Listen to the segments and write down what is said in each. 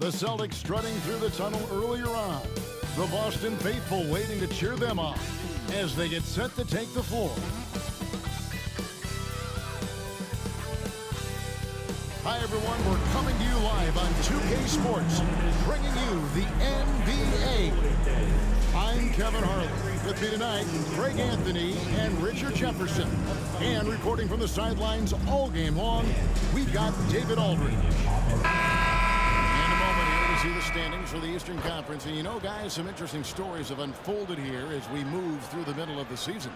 The Celtics strutting through the tunnel earlier on. The Boston faithful waiting to cheer them on as they get set to take the floor. Hi, everyone. We're coming to you live on 2K Sports, bringing you the NBA. I'm Kevin Harlan. With me tonight, Greg Anthony and Richard Jefferson. And reporting from the sidelines all game long, we've got David Aldridge. In a moment here, we see the standings for the Eastern Conference. And you know, guys, some interesting stories have unfolded here as we move through the middle of the season.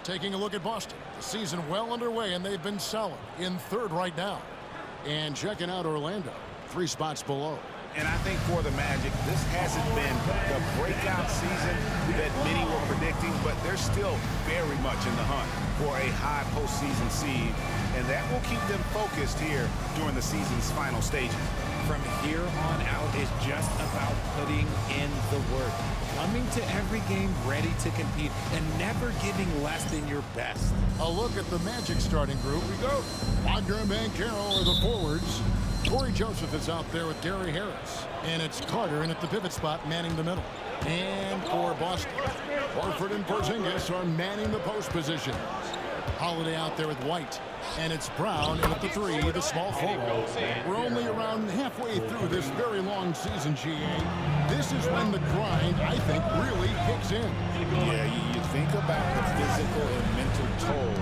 Taking a look at Boston, the season well underway, and they've been solid in third right now. And checking out Orlando, 3 spots below. And I think for the Magic, this hasn't been the breakout season that many were predicting, but they're still very much in the hunt for a high postseason seed, and that will keep them focused here during the season's final stages. From here on out, it's just about putting in the work, coming to every game ready to compete, and never giving less than your best. A look at the Magic starting group. We go. Wagner and Banchero are the forwards. Corey Joseph is out there with Gary Harris. And it's Carter in at the pivot spot, manning the middle. And for Boston, Horford and Porzingis are manning the post positions. Holiday out there with White. And it's Brown in at the 3, the small forward. We're only around halfway through this very long season, GA. This is when the grind, I think, really kicks in. Yeah, you think about the physical and mental toll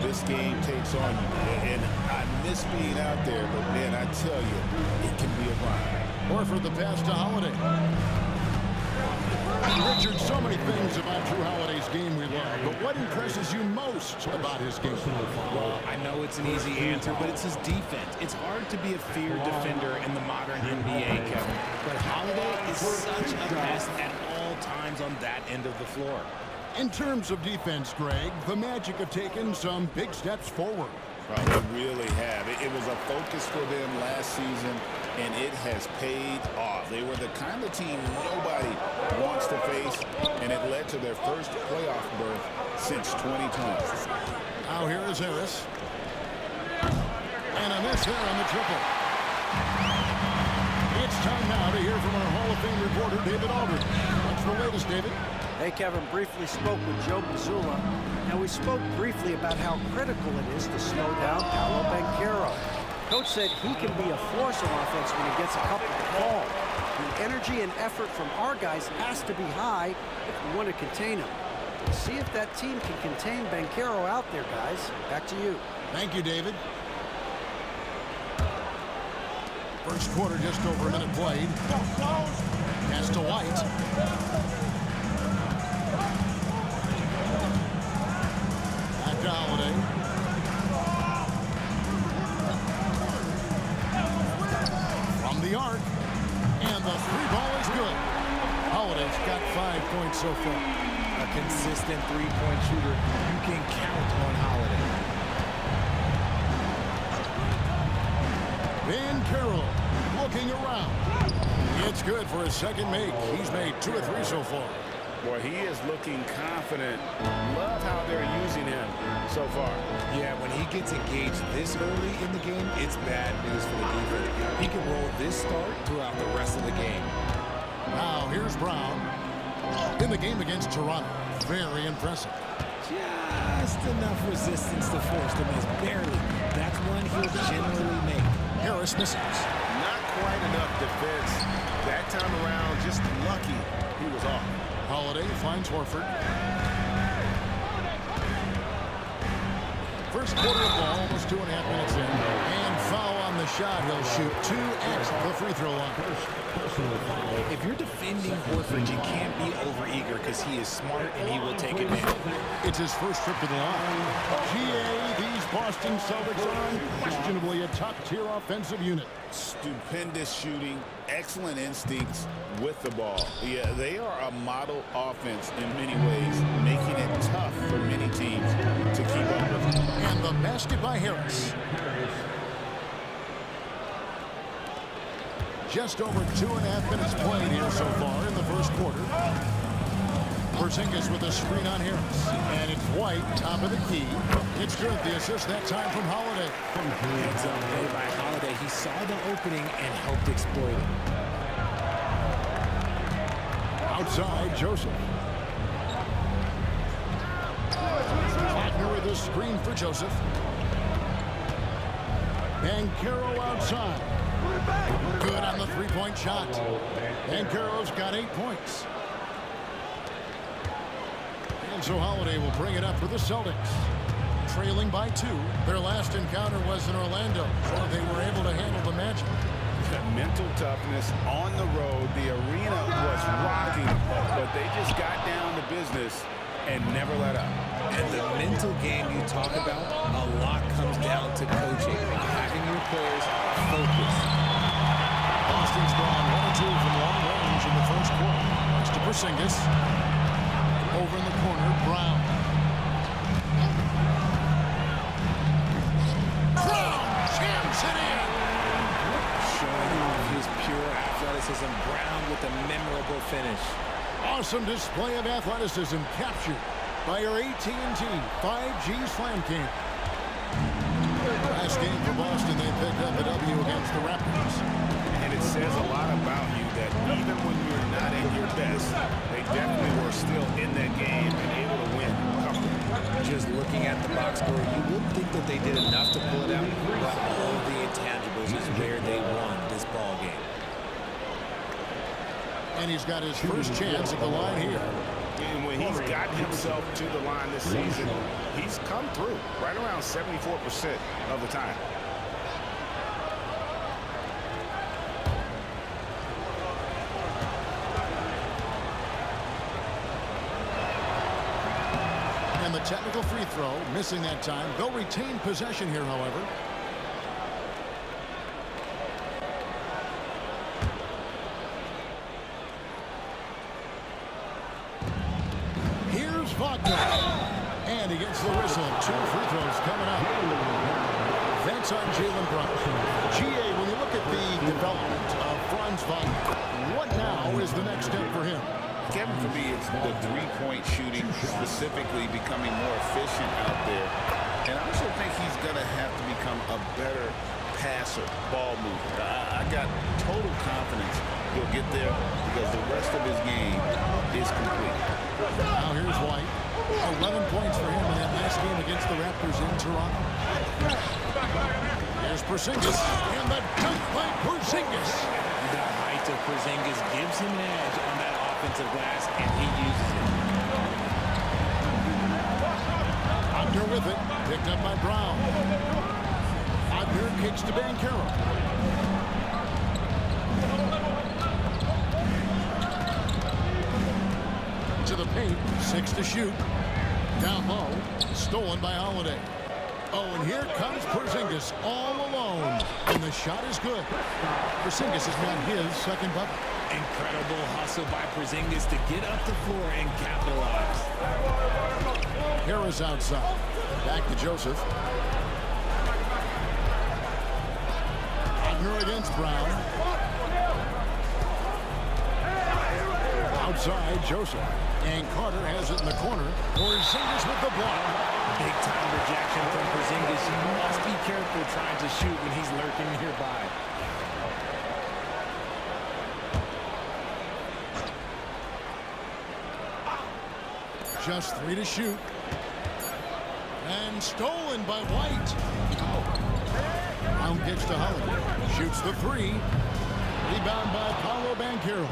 this game takes on you. And I miss being out there, but man, I tell you, it can be a grind. Horford the pass to Holiday. Richard, so many things about Drew Holiday's game we love, but what impresses you most about his game? Well, I know it's an easy answer, but it's his defense. It's hard to be a feared defender in the modern NBA, Kevin. But Holiday is such a pest at all times on that end of the floor. In terms of defense, Greg, the Magic have taken some big steps forward. Well, they really have. It was a focus for them last season, and it has paid off. They were the kind of team nobody wants to face, and it led to their first playoff berth since 2020. Now here is Harris. And a miss here on the triple. It's time now to hear from our Hall of Fame reporter, David Aldridge. What's the latest, David? Hey, Kevin, briefly spoke with Joe Mazzulla. Now, we spoke briefly about how critical it is to slow down Paolo Banchero. Coach said he can be a force on offense when he gets a couple to fall. The energy and effort from our guys has to be high if we want to contain him. We'll see if that team can contain Banchero out there, guys. Back to you. Thank you, David. First quarter, just over a minute played. Pass to White. Back to Holiday. From the arc. And the 3-ball is good. Holiday's got 5 points so far. A consistent three-point shooter. You can count on Holiday. Banchero looking around. It's good for his second make. He's made 2 or 3 so far. Boy, he is looking confident. Love how they're using him so far. Yeah, when he gets engaged this early in the game, it's bad news for the defense. He can roll this start throughout the rest of the game. Now, here's Brown. In the game against Toronto. Very impressive. Just enough resistance to force the miss. Barely. That's one he'll generally make. Harris misses. Not quite enough defense. That time around, just lucky he was off. Holiday finds Horford. First quarter of ball, almost 2.5 minutes in. And foul on the shot. He'll shoot 2 at the free throw line. If you're defending Horford, you can't be overeager because he is smart and he will take advantage. It's his first trip to the line. GA, these Boston Celtics are unquestionably a top-tier offensive unit. Stupendous shooting, excellent instincts with the ball. Yeah, they are a model offense in many ways, making it tough for many teams to keep up with. And the basket by Harris. Just over 2.5 minutes played here so far in the first quarter. Porzingis with a screen on Harris. And it's White, top of the key. It's good. The assist that time from Holiday. Heads up play by Holiday. He saw the opening and helped exploit it. Outside, Joseph. Wagner with a screen for Joseph. Banchero outside. Good on the three-point shot. Banchero's got 8 points. And so Holiday will bring it up for the Celtics. Trailing by 2. Their last encounter was in Orlando, so they were able to handle the Magic. The mental toughness on the road. The arena was rocking, but they just got down to business and never let up. And the mental game you talk about, a lot comes down to coaching, having your players focused. Boston's gone 1-2 from long range in the first quarter. It's to Porzingis. Over in the corner, Brown. Brown jams it in. Showing off his pure athleticism, Brown with a memorable finish. Awesome display of athleticism captured by our AT&T 5G Slam Cam. Last game for Boston, they picked up a W against the Raptors. And it says a lot about you that even when you're not at your best, they definitely were still in that game and able to win comfortably. Just looking at the box score, you would think that they did enough to pull it out, but all of the intangibles is where they won this ball game. And he's got his first chance at the line here. And when he's gotten himself to the line this season, he's come through right around 74% of the time. And the technical free throw, missing that time. They'll retain possession here, however. Here's Wagner. And he gets the whistle. 2 free throws coming up. That's on Jaylen Brown. GA, when you look at the development of Franz Wagner, what now is the next step for him? Kevin, for me, it's the three-point shooting, specifically becoming more efficient out there. And I also think he's going to have to become a better passer, ball mover. I got total confidence he'll get there because the rest of his game is complete. Now here's White. 11 points for him in that last game against the Raptors in Toronto. Here's Porzingis. And the dunk by Porzingis. The height of Porzingis gives him an edge on that offensive glass, and he uses it. Wagner with it. Picked up by Brown. Wagner kicks to Banchero. To the paint. 6 to shoot. Down low. Stolen by Holiday. Oh, and here comes Porzingis all alone. And the shot is good. Porzingis has got his second bucket. Incredible hustle by Porzingis to get up the floor and capitalize. Harris outside. Back to Joseph. Wagner against Brown. Outside, Joseph. And Carter has it in the corner. Porzingis with the block. Big time rejection from Porzingis. You must be careful trying to shoot when he's lurking nearby. Just 3 to shoot. And stolen by White. Brown gets to Holiday. Shoots the 3. Rebound by Paolo Banchero.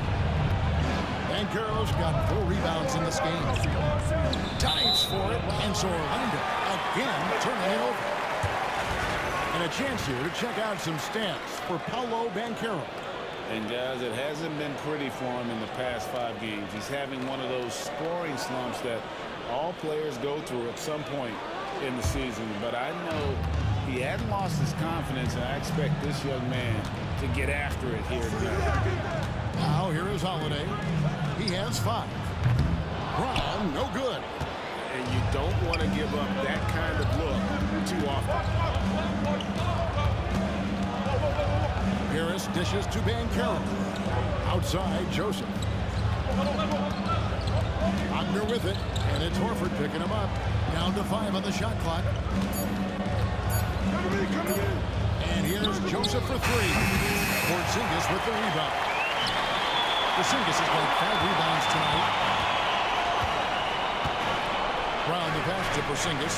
Banchero's got 4 rebounds in this game. Dives for it. And so Orlando again turning it over. And a chance here to check out some stats for Paolo Banchero. And guys, it hasn't been pretty for him in the past 5 games. He's having one of those scoring slumps that all players go through at some point in the season. But I know he hadn't lost his confidence, and I expect this young man to get after it here tonight. Now here is Holiday. He has 5. Brown, no good. And you don't want to give up that kind of look too often. Harris dishes to Banchero. Outside, Joseph. Wagner with it, and it's Horford picking him up. Down to 5 on the shot clock. And here's Joseph for 3. Porzingis with the rebound. Porzingis has got 5 rebounds tonight. Brown the pass to Porzingis.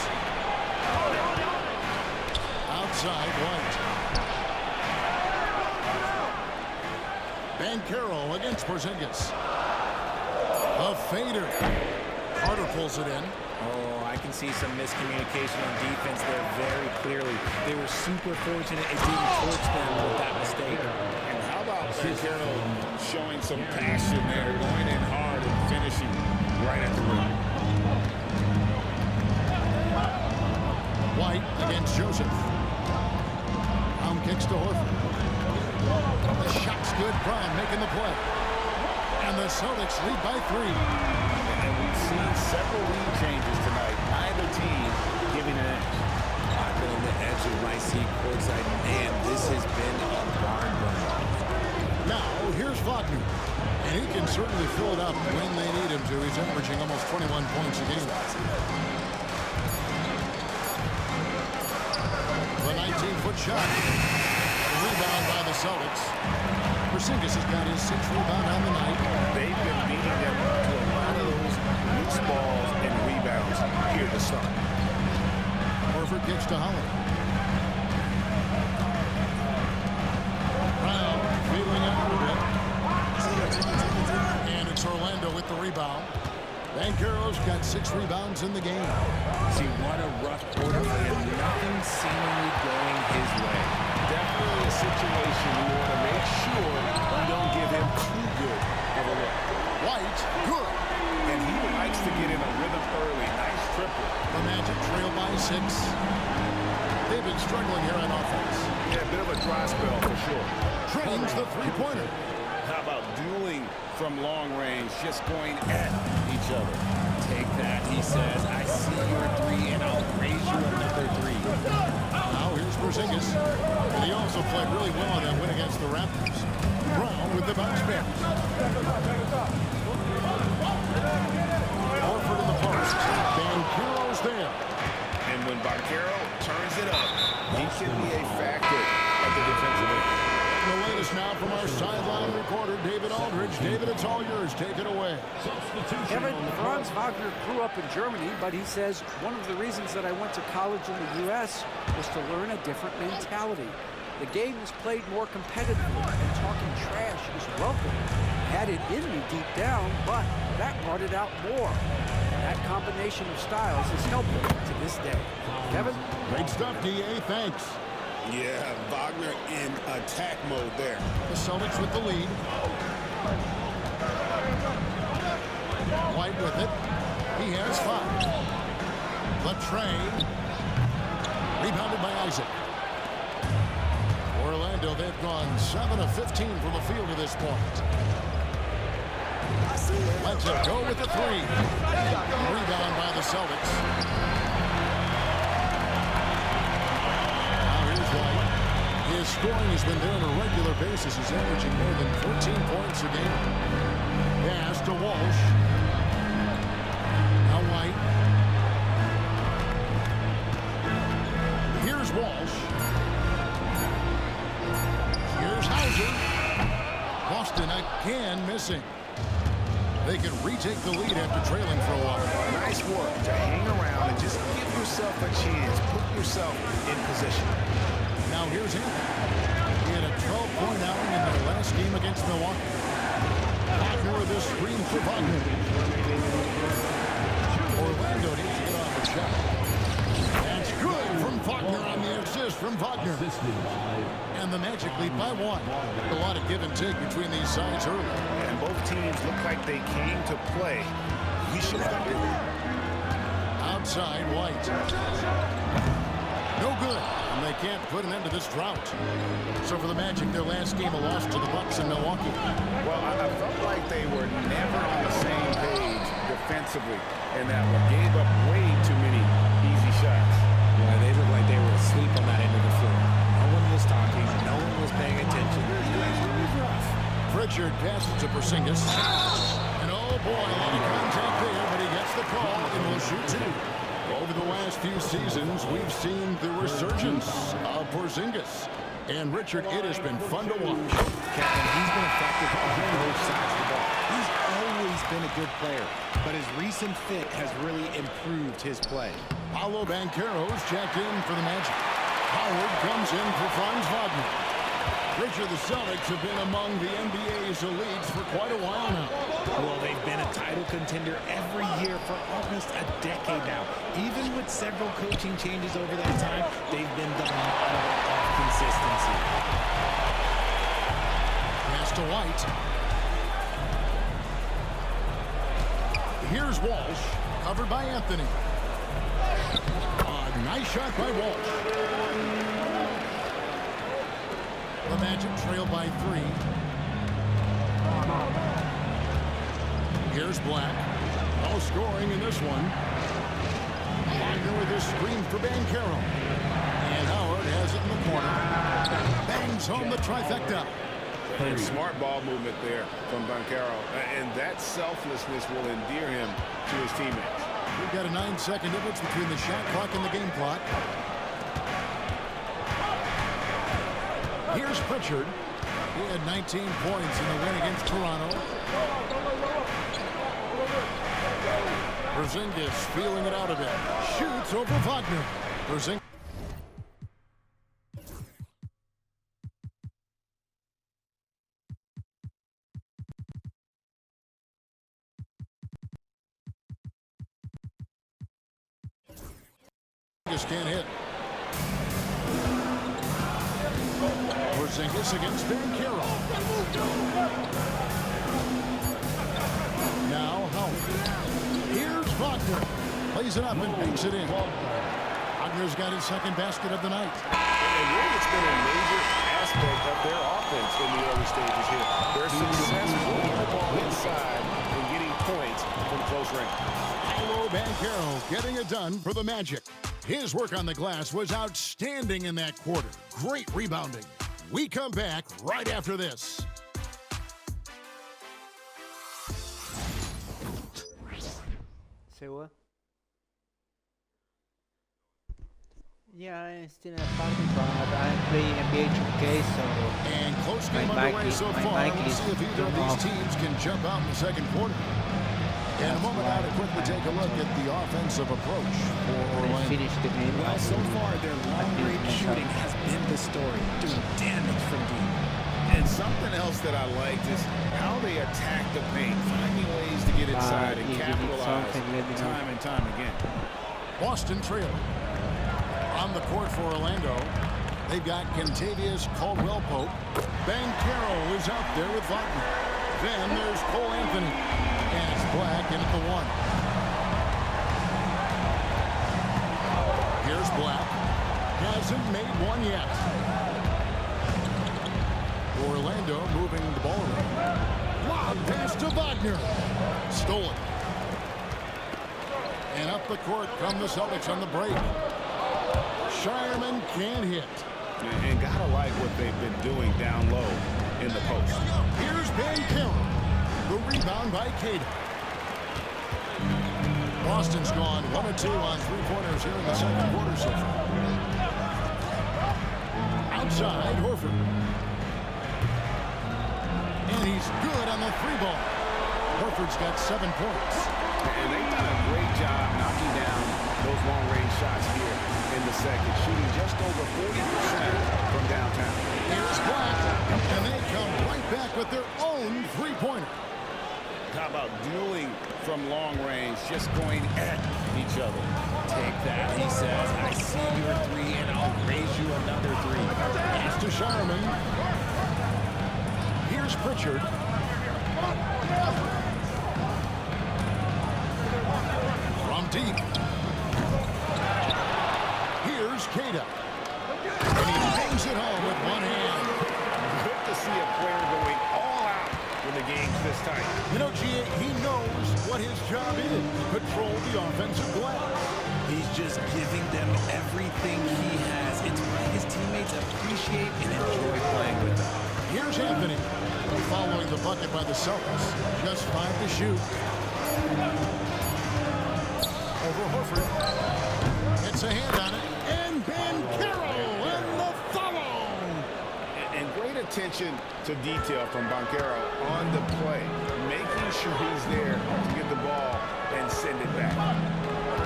Outside, White. Banchero against Porzingis. A fader. Carter pulls it in. Oh, I can see some miscommunication on defense there very clearly. They were super fortunate it didn't torch them with that mistake. And how about Banchero showing some passion there, going in hard and finishing right at the rim. White against Joseph. Brown kicks to Horford. The shot's good. Brown making the play. And the Celtics lead by 3. And we've seen several lead changes tonight. Neither team giving an edge. I've been on the edge of my seat courtside. Man, this has been a barn burner. Now, here's Wagner. And he can certainly fill it up when they need him to. He's averaging almost 21 points a game. The 19-foot shot. Rebound by the Celtics. Porzingis has got his 6th rebound on the night. They've been beating them to a lot of those loose balls and rebounds here to start. Horford kicks to Holiday. Brown feeling out a bit. And it's Orlando with the rebound. Banchero's got 6 rebounds in the game. See, what a rough quarter for him. Nothing seemingly going his way. Definitely a situation you want to make sure you don't give him too good of a look. White, good. And he likes to get in a rhythm early. Nice triple. The Magic trail by 6. They've been struggling here on offense. Yeah, a bit of a dry spell for sure. Trains the three-pointer. How about dueling from long range, just going at each other? Take that, he says. I see your 3, and I'll raise you another 3. Now here's Porzingis. And he also played really well on that win against the Raptors. Brown with the bounce pass. Horford in the post. Banchero's there. And when Banchero turns it up, he can be a factor at the defensive end. The latest now from our sideline reporter, David Aldridge. David, it's all yours. Take it away. Kevin, Franz Wagner grew up in Germany, but he says one of the reasons that I went to college in the U.S. was to learn a different mentality. The game is played more competitively, and talking trash is welcome. I had it in me deep down, but that brought it out more. That combination of styles has helped me to this day. Kevin? Great stuff, D.A. Thanks. Yeah, Wagner in attack mode there. The Celtics with the lead. White with it. He has 5. Latrey. Rebounded by Isaac. Orlando, they've gone 7 of 15 from the field to this point. Let's go with the 3. Rebound by the Celtics. Now here's White. His scoring has been there on a regular basis. He's averaging more than 14 points a game. Pass to Walsh. Now White. Here's Walsh. Here's Hauser. Boston again missing. They can retake the lead after trailing for a while. Nice work to hang around and just give yourself a chance. Put yourself in position. Now here's him. He had a 12-point outing in their last game against Milwaukee. Wagner with this screen for Wagner. Orlando needs to get off the shot. That's good from Wagner on the assist from Wagner. And the Magic lead by 1. A lot of give and take between these sides early. And both teams look like they came to play. We should have done it. Outside, White. No good. And they can't put an end to this drought. So for the Magic, their last game, a loss to the Bucks in Milwaukee. Well, I felt like they were never on the same page defensively. And that one gave up way too many easy shots. Yeah, they looked like they were asleep on that end of the floor. No one was talking. No one was paying attention. It was rough. Pritchard passes to Porzingis. And oh boy, a lot of contact there, but he gets the call and will shoot 2. Well, over the last few seasons, we've seen the resurgence of Porzingis. And, Richard, it has been fun to watch. Captain, he's been effective on both sides of the ball. He's always been a good player, but his recent fit has really improved his play. Paolo Banchero's checked in for the Magic. Howard comes in for Franz Wagner. Richard, the Celtics have been among the NBA's elites for quite a while now. Well, they've been a title contender every year for almost a decade now. Even with several coaching changes over that time, they've been the model of consistency. Pass to White. Here's Walsh, covered by Anthony. A nice shot by Walsh. The Magic trail by 3. Here's Black. No scoring in this one. Wagner with his screen for Banchero. And Howard has it in the corner. Bangs home the trifecta. And smart ball movement there from Banchero. And that selflessness will endear him to his teammates. We've got a 9-second difference between the shot clock and the game clock. Here's Pritchard. He had 19 points in the win against Toronto. Porzingis feeling it out a bit. Shoots over Wagner. Porzingis. Can't hit. Porzingis against Banchero. Now Howard. Here's Wagner. Plays it up and banks it in. Wagner's got his second basket of the night. And really, it's been a major aspect of their offense in the early stages here. Their success moving the ball inside and getting points from close range. Paolo Banchero getting it done for the Magic. His work on the glass was outstanding in that quarter. Great rebounding. We come back right after this. Say what? Yeah, I'm still in a parking but I'm playing NBA 2K, so... And close game My mic underway is- so my far. mic Let's is see if either of turned these off. teams can jump out in the second quarter. In a moment now to quickly take a look at the offensive approach for When I Orlando. finish the game, Well, so far, their long-range mess up. shooting has been the story, doing damage from deep. And something else that I liked is how they attack the paint, finding ways to get inside and if you need capitalize something, let me know. time and time again. Boston trailing. On the court for Orlando, they've got Kentavious Caldwell-Pope. Banchero is out there with Wagner. Then there's Cole Anthony. And it's Black in at the 1. Here's Black. Hasn't made one yet. Orlando moving the ball around. Lob pass to Wagner. Stolen. And up the court come the Celtics on the break. Shireman can't hit. And gotta like what they've been doing down low in the post. Here's Banchero. The rebound by Cato. Boston's gone 1 of 2 on three-pointers here in the second quarter so far. Outside, Horford. And he's good on the 3-ball. Horford's got 7 points. And they've done a great job knocking down those long-range shots here in the second, shooting just over 40% from downtown. Here's Black, and they come right back with their own three-pointer. How about dueling from long range, just going at each other? Take that, he says. I see your 3, and I'll raise you another 3. Pass to Shireman. Here's Pritchard. From deep. Here's Cato. And he bangs it home with one hand. Good to see a player going all out when the game's this tight. You know, G.A., he knows what his job is. Control the offensive glass. He's just giving them everything he has. It's what his teammates appreciate and enjoy playing with them. Here's Anthony. Following the bucket by the Celtics. Just 5 to shoot. Over Horford. gets a hand on it. And Banchero and the follow. And great attention to detail from Banchero on the play, making sure he's there to get the ball and send it back.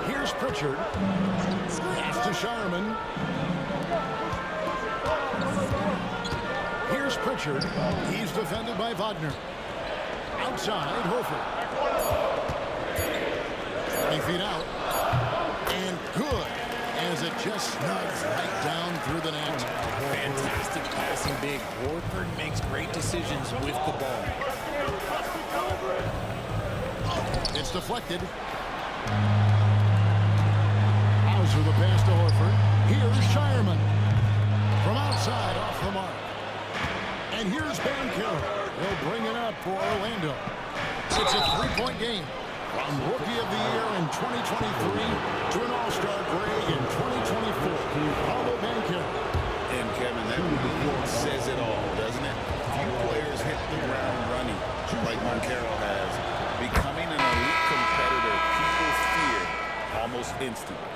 Here's Pritchard. Pass to Shireman. Here's Pritchard. He's defended by Wagner. Outside, Horford. 20 feet out. And good, as it just snugs right down through the net. Fantastic passing big. Horford makes great decisions with the ball. It's deflected. Hauser the pass to Horford. Here's Shireman. From outside, off the mark. And here's Banchero. He'll bring it up for Orlando. It's a three-point game. From Rookie of the Year in 2023 to an All-Star break in 2024. Paolo Banchero. And Kevin, that really says it all, doesn't it? Few players hit the ground running like Banchero has. Becoming an elite competitor, people fear almost instantly.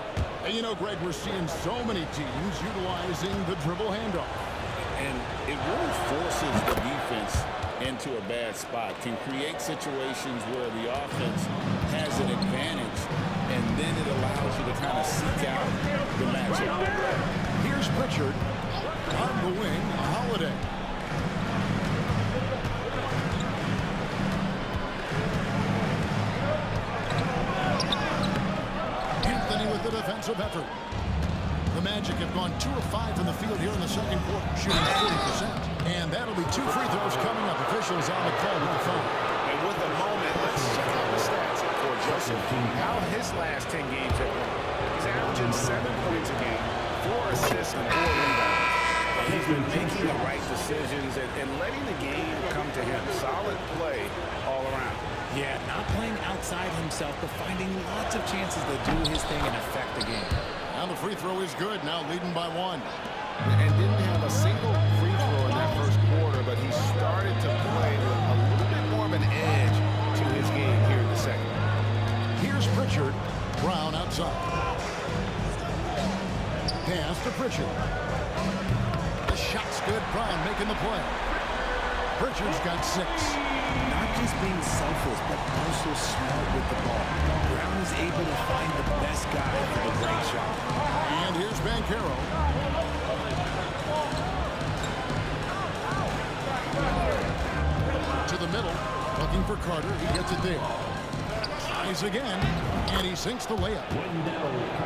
And you know, Greg, we're seeing so many teams utilizing the dribble handoff. And it really forces the defense into a bad spot, can create situations where the offense has an advantage, and then it allows you to kind of seek out the matchup. Here's Pritchard. On the wing, Holiday. Anthony with the defensive effort. The Magic have gone 2 of 5 in the field here in the second quarter, shooting 40%. And that'll be 2 free throws coming up. Officials on the call with the phone. And with the moment, let's check out the stats for Joseph. How his last 10 games have gone. He's averaging 7 points a game, 4 assists, and 4 rebounds. And he's been making the right decisions and letting the game come to him. Solid play all around. Yeah, not playing outside himself, but finding lots of chances to do his thing and affect the game. Now the free throw is good. Now leading by 1. And didn't have a single free throw in that first quarter, but he started to play with a little bit more of an edge to his game here in the second. Here's Pritchard. Brown outside. Pass to Pritchard. The shot's good. Brown making the play. Pritchard's got 6. Not just being selfless, but also smart with the ball. Brown is able to find the best guy for the great shot. And here's Banchero. To the middle, looking for Carter. He gets it there. Tries again, and he sinks the layup.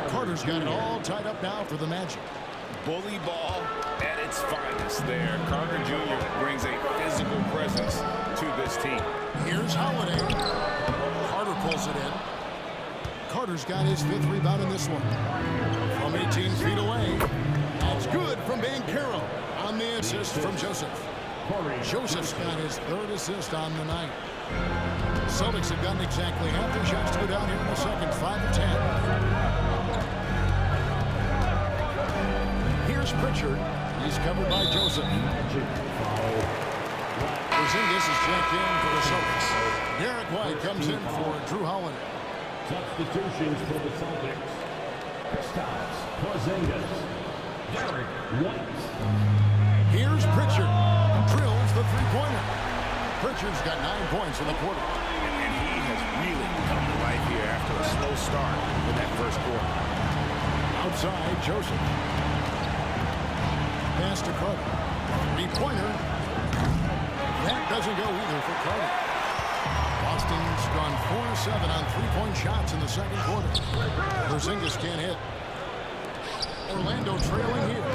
Carter's got it all tied up now for the Magic. Bully ball at its finest there. Carter Jr. brings a physical presence to this team. Here's Holiday. Carter pulls it in. Carter's got his 5th rebound in this one. From 18 feet away. That's good from Banchero on the assist from Joseph. Joseph's got his 3rd assist on the night. Celtics have gotten exactly half their shots to go down here in the second, 5 of 10. Here's Pritchard. He's covered by Joseph. Porzingis is checked in for the Celtics. Derek White comes in for Drew Holiday. Substitutions for the Celtics. Kristaps Porzingis. Derek White. Here's Pritchard. Drills the three-pointer. Pritchard's got 9 points in the quarter. And he has really come to life here after a slow start in that first quarter. Outside, Joseph. Pass to Carter. Three-pointer. That doesn't go either for Carter. Boston's gone 4 of 7 on three-point shots in the second quarter. Porzingis can't hit. Orlando trailing here.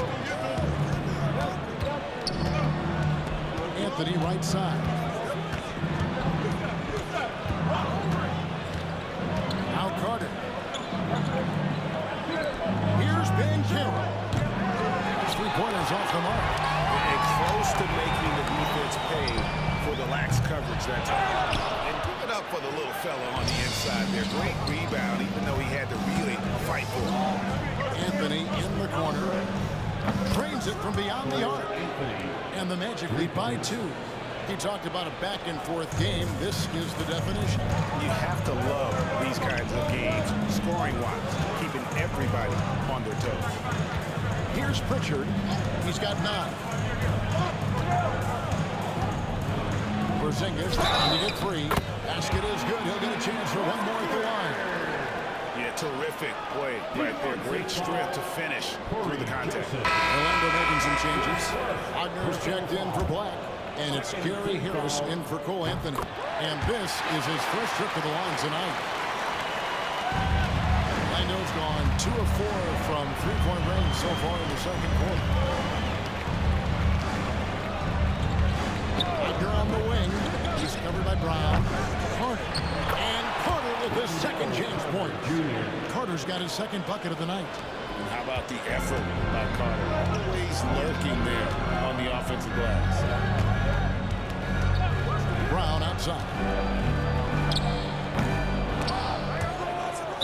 Anthony right side. Now Carter. Here's Banchero. His three-pointers off the mark. And close to making the defense pay for the lax coverage that time. And give it up for the little fella on the inside there. Great rebound, even though he had to really fight for it. Anthony in the corner. Trains it from beyond the arc. And the Magic lead by 2. He talked about a back-and-forth game. This is the definition. You have to love these kinds of games, scoring-wise, keeping everybody on their toes. Here's Pritchard. He's got 9. Porzingis trying to get 3. Basket is good. He'll get a chance for one more at the line. Yeah, terrific play right there. Great strength to finish through the contact. Orlando making some changes. Wagner's checked in for Black. And it's Gary Harris in for Cole Anthony. And this is his first trip to the line tonight. Orlando's gone 2 of 4 from three-point range so far in the second quarter. Wagner on the wing. He's covered by Brown. Carter. And Carter with his second James point. Carter's got his second bucket of the night. And how about the effort by Carter? Always lurking there on the offensive glass. Brown outside.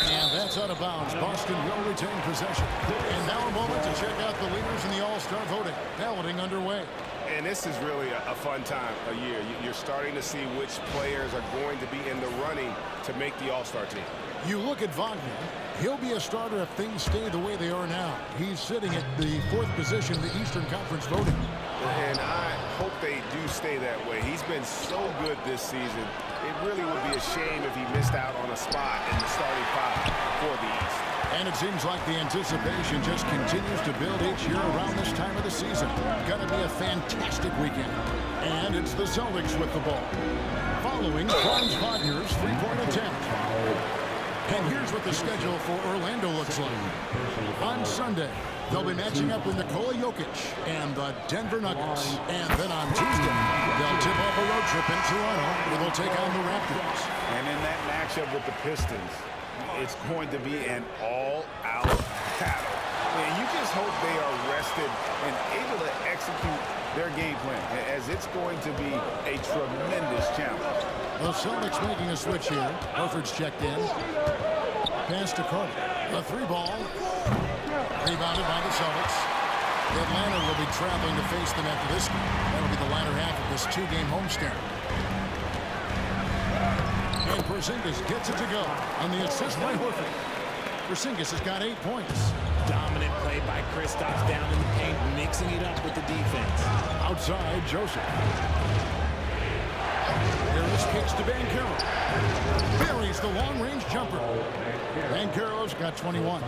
And that's out of bounds. Boston will retain possession. And now a moment to check out the leaders in the All-Star voting. Balloting underway. And this is really a fun time of year. You're starting to see which players are going to be in the running to make the All-Star team. You look at Wagner. He'll be a starter if things stay the way they are now. He's sitting at the 4th position in the Eastern Conference voting. And I hope they do stay that way. He's been so good this season. It really would be a shame if he missed out on a spot in the starting 5 for the East. And it seems like the anticipation just continues to build each year around this time of the season. Gonna be a fantastic weekend. And it's the Celtics with the ball. Following Franz Wagner's three-point attempt. And here's what the schedule for Orlando looks like. On Sunday, they'll be matching up with Nikola Jokic and the Denver Nuggets. And then on Tuesday, they'll tip off a road trip in Toronto where they'll take on the Raptors. And in that matchup with the Pistons, it's going to be an all-out battle. And you just hope they are rested and able to execute their game plan, as it's going to be a tremendous challenge. The Celtics making a switch here. Horford's checked in. Pass to Carter. A 3-ball. Rebounded by the Celtics. Atlanta will be traveling to face them after this game. That'll be the latter half of this 2-game homestand. And Porzingis gets it to go on the assist by Horford. Porzingis has got 8 points. Dominant play by Kristaps down in the paint, mixing it up with the defense. Outside, Joseph. Harris kicks to Banchero. Buries the long-range jumper. Banchero's got 21.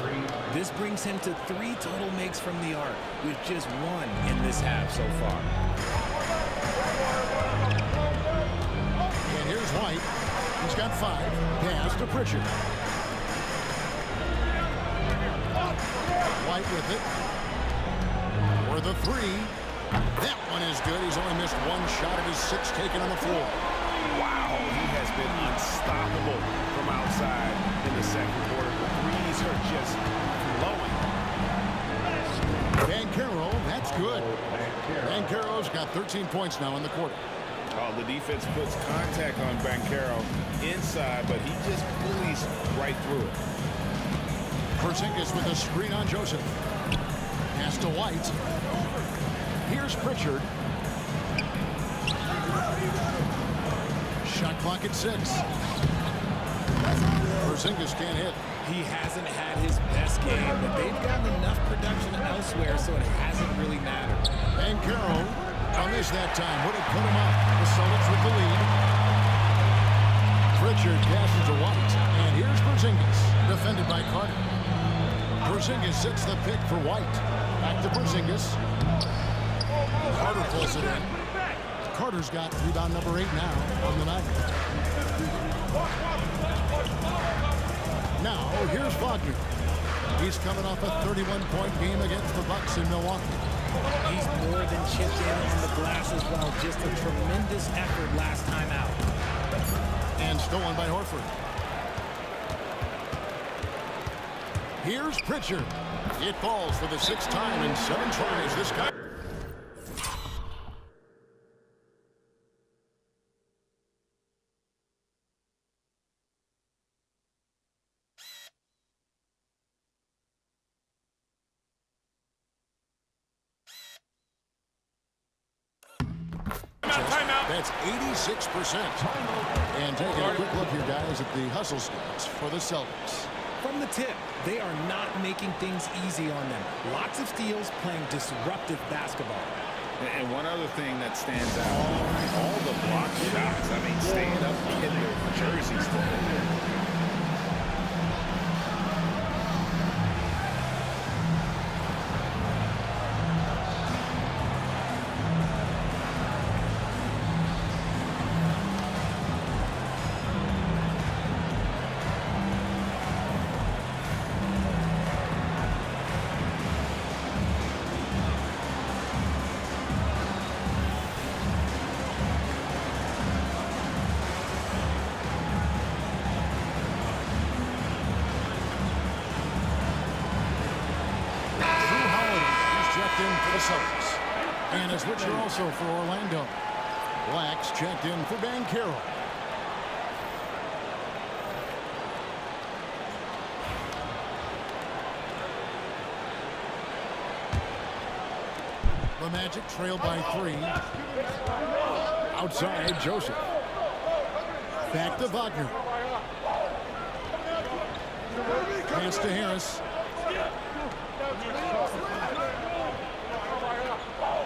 This brings him to 3 total makes from the arc, with just 1 in this half so far. And here's White. He's got 5. Pass to Pritchard. White with it. For the 3. That one is good. He's only missed 1 shot of his 6 taken on the floor. Wow, he has been unstoppable from outside in the second quarter. The threes are just flowing. Banchero, that's good. Banchero's got 13 points now in the quarter. Oh, the defense puts contact on Banchero inside, but he just bullies right through it. Porzingis with a screen on Joseph. Pass to White. Here's Pritchard. Shot clock at 6. Porzingis can't hit. He hasn't had his best game, but they've gotten enough production elsewhere, so it hasn't really mattered. Banchero, on this that time, would have put him up. The Celtics with the lead. Pritchard passes to White, and here's Porzingis, defended by Carter. Porzingis sets the pick for White. Back to Porzingis. Carter pulls it in. Carter's got rebound number 8 now on the night. Now, here's Wagner. He's coming off a 31-point game against the Bucks in Milwaukee. He's more than chipped in on the glass as well. Just a tremendous effort last time out. And stolen by Horford. Here's Pritchard. It falls for the 6th time in 7 tries this time. That's 86%. And taking a quick look here, guys, at the hustle stats for the Celtics. From the tip, they are not making things easy on them. Lots of steals, playing disruptive basketball. And one other thing that stands out, all the block shots. I mean, staying up in their jerseys today. And a switcher also for Orlando. Lax checked in for Banchero. The Magic trail by 3. Outside, Joseph. Back to Wagner. Pass to Harris.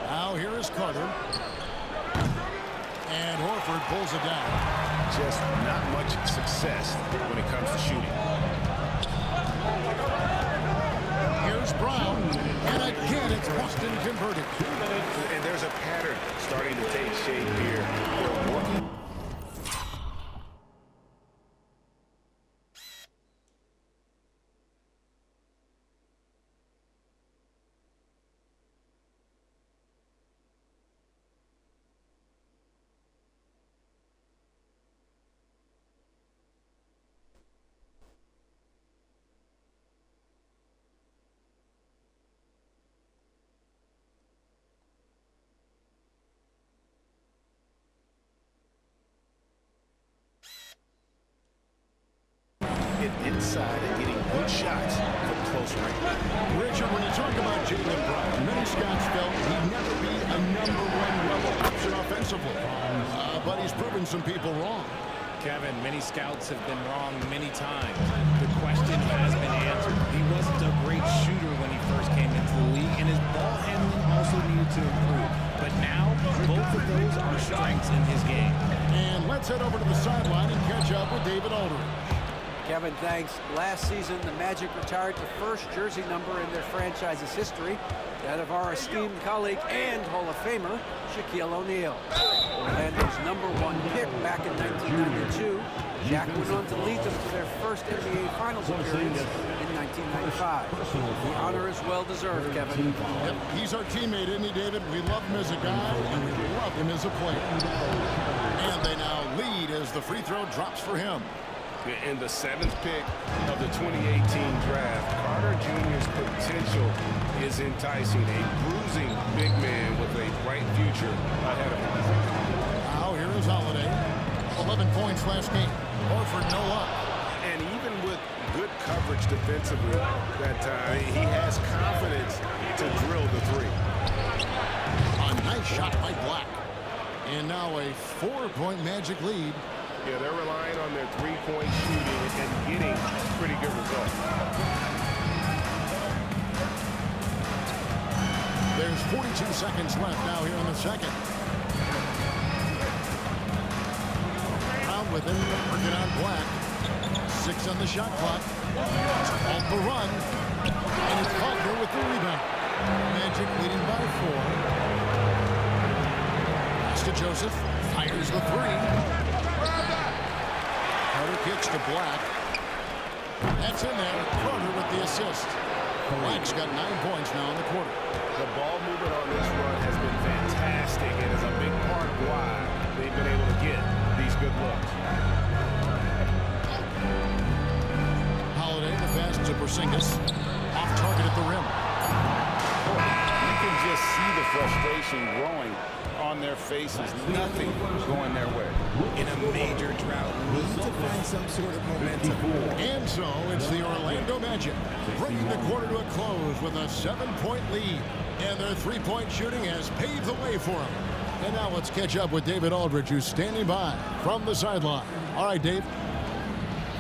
Now here is Carter. And Horford pulls it down. Just not much success when it comes to shooting. Here's Brown. And again, it's Boston converted. And there's a pattern starting to take shape here. They're working. Inside and getting good shots from close range. Richard, when you talk about Jaylen Brown, many Scots felt he'd never be a #1 level option offensively. But he's proven some people wrong. Kevin, many scouts have been wrong many times. The question has been answered. He wasn't a great shooter when he first came into the league, and his ball handling also needed to improve. But now, both of those are strengths in his game. And let's head over to the sideline and catch up with David Aldridge. Kevin, thanks. Last season, the Magic retired the first jersey number in their franchise's history, that of our esteemed colleague and Hall of Famer, Shaquille O'Neal. Orlando's #1 pick back in 1992, Shaq went on to lead them to their first NBA Finals appearance in 1995. The honor is well-deserved, Kevin. Yep, he's our teammate, isn't he, David? We love him as a guy, and we love him as a player. And they now lead as the free throw drops for him. In the 7th pick of the 2018 draft, Carter Jr.'s potential is enticing. A bruising big man with a bright future ahead of him. Now here is Holiday. 11 points last game. Horford no luck. And even with good coverage defensively that time, he has confidence to drill the three. A nice shot by Black. And now a 4-point Magic lead. Yeah, they're relying on their three-point shooting and getting pretty good results. There's 42 seconds left now here in the second. Brown with him, working on Black. 6 on the shot clock. Off the run. And it's Faulkner with the rebound. Magic leading by 4. Pass to Joseph. Fires the 3. Carter kicks to Black. That's in there. Carter with the assist. Black's got 9 points now in the quarter. The ball movement on this run has been fantastic and is a big part of why they've been able to get these good looks. Holiday, the pass to Porzingis. Off target at the rim. You can just see the frustration growing on their faces. Nothing going their way. In a major drought, we need to find some sort of momentum. And so it's the Orlando Magic bringing the quarter to a close with a 7-point lead. And their three-point shooting has paved the way for them. And now let's catch up with David Aldridge, who's standing by from the sideline. All right, Dave.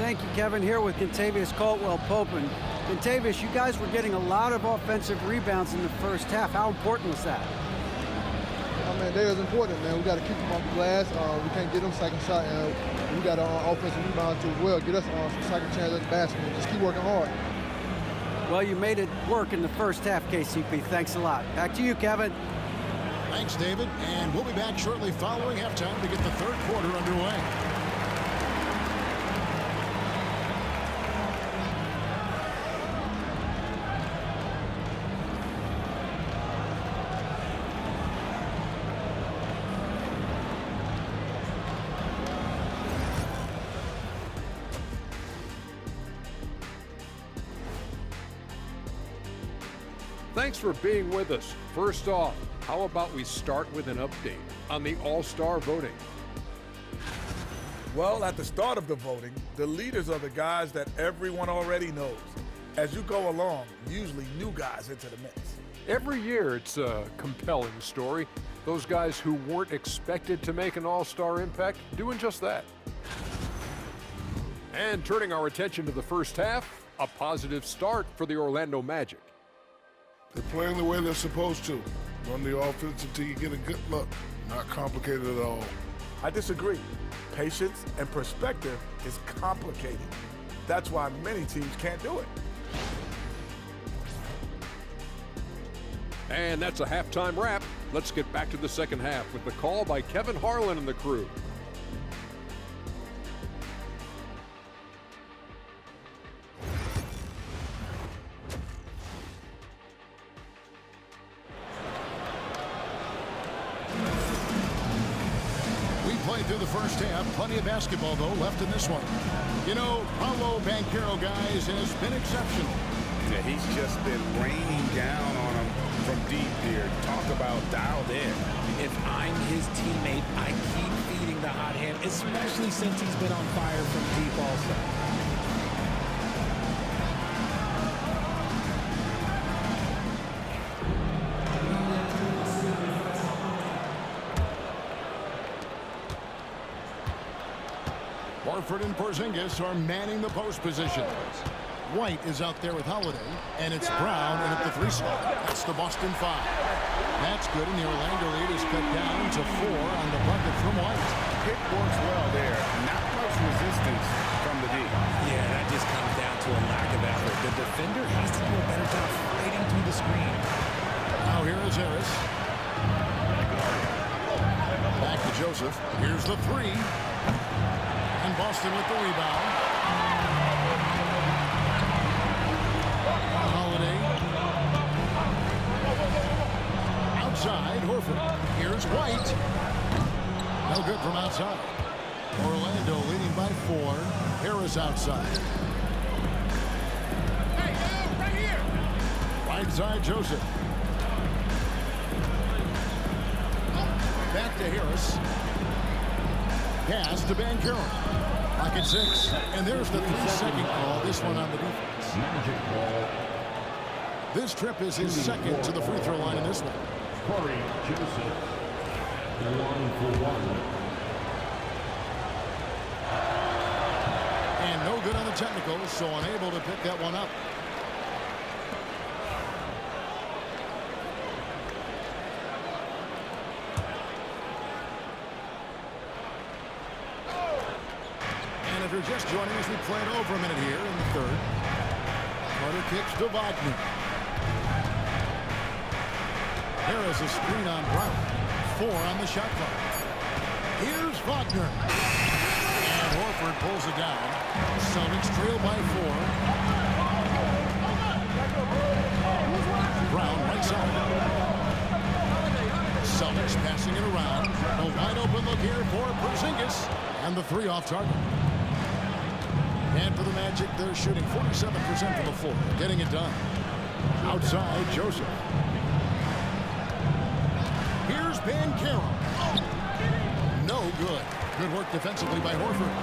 Thank you, Kevin. Here with Kentavious Caldwell-Pope. And Kentavious, you guys were getting a lot of offensive rebounds in the first half. How important was that? I mean, that is important, man. We got to keep them off the glass. We can't get them second shot, and we got offensive rebound too as well. Get us some second chance at the basket and just keep working hard. Well, you made it work in the first half, KCP. Thanks a lot. Back to you, Kevin. Thanks, David. And we'll be back shortly following halftime to get the third quarter underway. Thanks for being with us. First off, how about we start with an update on the All-Star voting? Well, at the start of the voting, the leaders are the guys that everyone already knows. As you go along, usually new guys into the mix. Every year it's a compelling story. Those guys who weren't expected to make an All-Star impact doing just that. And turning our attention to the first half, a positive start for the Orlando Magic. They're playing the way they're supposed to. Run the offense until you get a good look. Not complicated at all. I disagree. Patience and perspective is complicated. That's why many teams can't do it. And that's a halftime wrap. Let's get back to the second half with the call by Kevin Harlan and the crew. Through the first half, plenty of basketball though left in this one. You know, Paolo Banchero, guys, has been exceptional. Yeah, he's just been raining down on him from deep here. Talk about dialed in. If I'm his teammate, I keep feeding the hot hand, especially since he's been on fire from deep also. Horford and Porzingis are manning the post position. White is out there with Holiday, and it's Brown in at the 3 slot. That's the Boston 5. That's good, and the Orlando lead is cut down to 4 on the bucket from White. Pick works well there. Not much resistance from the D. Yeah, that just comes down to a lack of effort. The defender has to do a better job fighting through the screen. Now here is Harris. Back to Joseph. Here's the 3. And Boston with the rebound. Holiday. Outside, Horford. Here's White. No good from outside. Orlando leading by 4. Harris outside. Hey, right here. Right side, Joseph. Back to Harris. Pass to Banchero. Lock at 6. And there's the 3-second call. This one on the defense. Magic ball. This trip is his second to the free throw line in this one. Corey Joseph. 1 for 1. And no good on the technical, so unable to pick that one up. If you're just joining us, we played over a minute here in the third. Carter kicks to Wagner. Harris a screen on Brown. 4 on the shot clock. Here's Wagner. And Horford pulls it down. Celtics trail by 4. Brown right side. Celtics passing it around. A wide open look here for Porzingis. And the 3 off target. And for the Magic, they're shooting 47% from the floor. Getting it done. Outside, Joseph. Here's Banchero. No good. Good work defensively by Horford.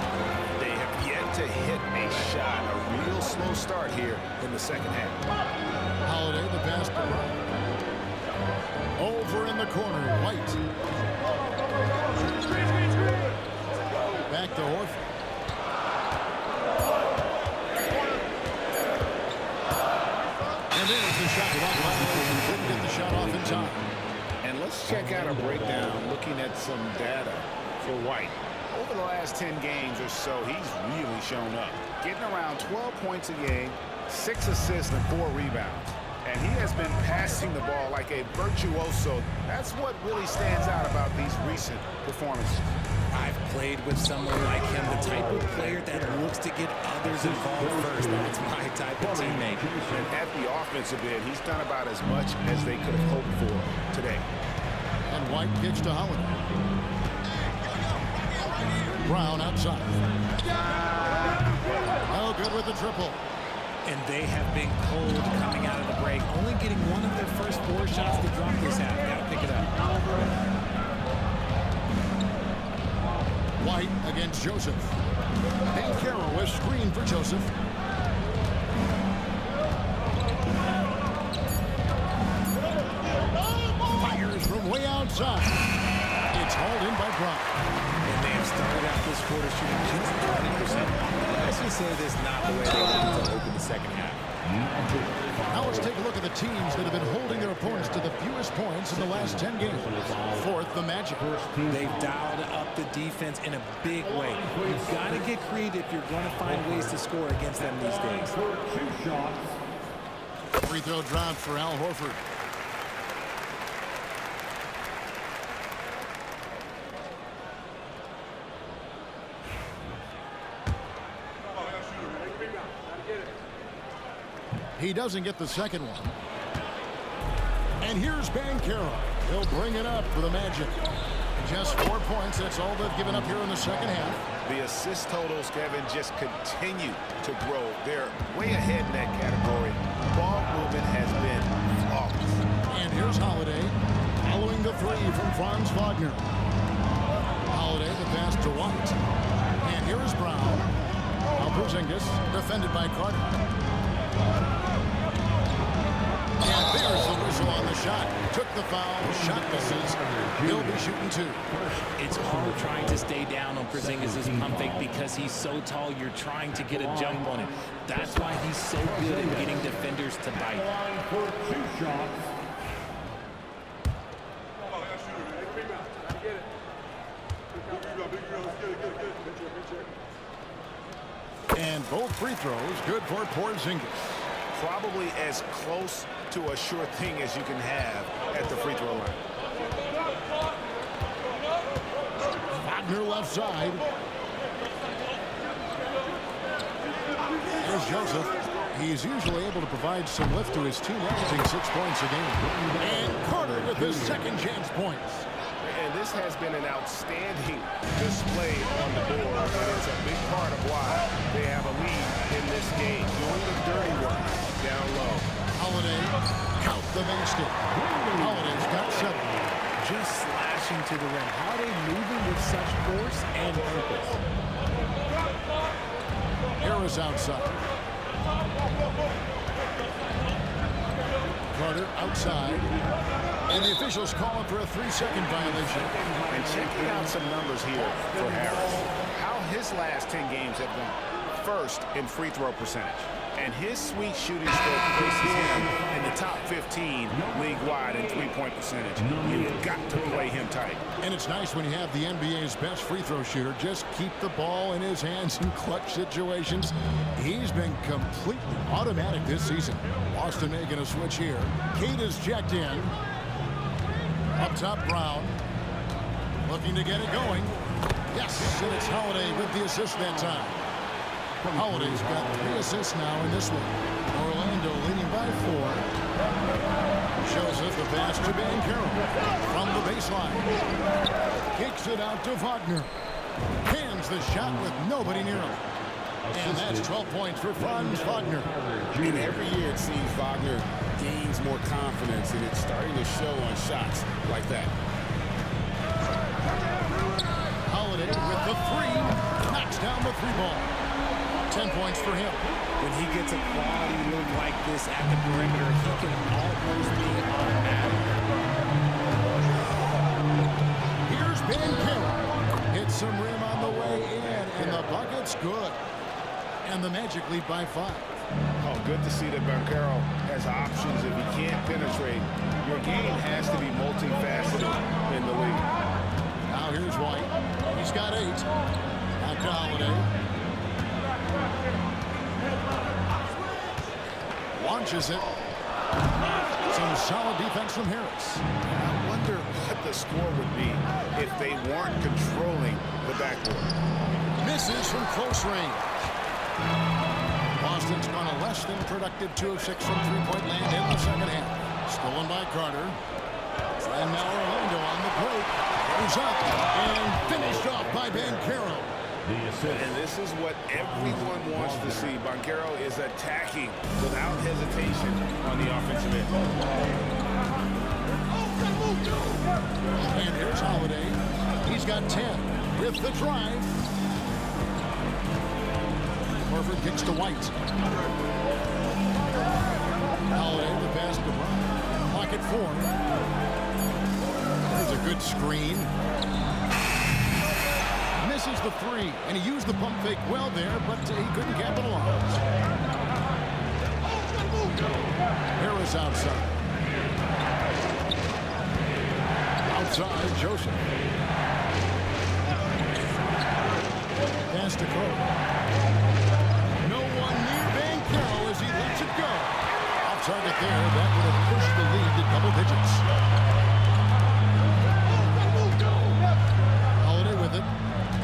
They have yet to hit a shot. A real slow start here in the second half. Holiday, the pass to Brown. Over in the corner, White. Back to Horford. check out a breakdown looking at some data for White. Over the last 10 games or so, he's really shown up. Getting around 12 points a game, 6 assists and 4 rebounds. And he has been passing the ball like a virtuoso. That's what really stands out about these recent performances. I've played with someone like him, the type of player that looks to get others involved first. That's my type of teammate. And at the offensive end, he's done about as much as they could have hoped for today. And White kicks to Holiday. Brown outside. No good with the triple. And they have been cold coming out of the break, only getting one of their first 4 shots to drop this half. Got to pick it up. White against Joseph. Banchero with screen for Joseph. Fires from way outside. It's hauled in by Brown. And they have started out this quarter shooting just 20%. Let's just say this is not the way they want to open the second half. Now let's take a look at the teams that have been holding their opponents to the fewest points in the last 10 games. Fourth, the Magic. They've dialed up the defense in a big way. You've got to get creative if you're going to find ways to score against them these days. Free throw dropped for Al Horford. He doesn't get the second one. And here's Banchero. He'll bring it up for the Magic. Just 4 points. That's all they've given up here in the second half. The assist totals, Kevin, just continue to grow. They're way ahead in that category. Ball movement has been flawless. And here's Holiday following the 3 from Franz Wagner. Holiday the pass to White. And here is Brown. Now Porzingis defended by Carter. And there's the whistle on the shot. Took the foul. Shot misses. He'll be shooting 2. It's hard trying to stay down on Porzingis' pump fake because he's so tall. You're trying to get a jump on him. That's why he's so good at getting defenders to bite. And both free throws good for Porzingis. Probably as close to a sure thing as you can have at the free throw line. Wagner left side. There's Joseph. He's usually able to provide some lift to his team, averaging 6 points a game. And Carter with his second chance points. And this has been an outstanding display on the board, and it's a big part of why they have a lead in this game. Doing the dirty work down low. Holiday, count the basket. Holiday's got 7. Just slashing to the rim. Holiday moving with such force and purpose. Harris outside. Carter outside. And the officials calling for a 3-second violation. And checking out some numbers here for Harris. How his last 10 games have gone. First in free throw percentage. And his sweet shooting stroke places him in the top 15 league-wide in three-point percentage. You've got to play him tight. And it's nice when you have the NBA's best free throw shooter just keep the ball in his hands in clutch situations. He's been completely automatic this season. Boston making a switch here. Cade is checked in. Up top, Brown. Looking to get it going. Yes, and it's Holiday with the assist that time. Holiday's got 3 assists now in this one. Orlando leading by 4. Joseph the pass to Banchero from the baseline. Kicks it out to Wagner. Hands the shot with nobody near him. And that's 12 points for Franz Wagner. And every year it seems Wagner gains more confidence, and it's starting to show on shots like that. Holiday with the 3. Knocks down the 3-ball. 10 points for him. When he gets a quality look like this at the perimeter, he can almost be automatic. Here's Banchero. Hits some rim on the way in, and the bucket's good. And the Magic lead by 5. Oh, good to see that Banchero has options if he can't penetrate. Your game has to be multifaceted. White. Back to Holiday. Launches it. Some solid defense from Harris. I wonder what the score would be if they weren't controlling the backboard. Misses from close range. Boston's gone a less than productive 2 of 6 from three-point land in the second half. Stolen by Carter. And now Orlando on the break. Goes up and finished off by Banchero. And this is what everyone wants to see. Banchero is attacking without hesitation on the offensive end. And here's Holiday. He's got 10 with the drive. Horford kicks to White. Holiday the pass to Brown. Pocket 4. There's a good screen. Misses the 3, and he used the pump fake well there, but he couldn't capitalize. Harris outside. Outside, Joseph. Pass to Crow. No one near Banchero as he lets it go. Off target there, that would have pushed the lead to double digits. Holiday with it.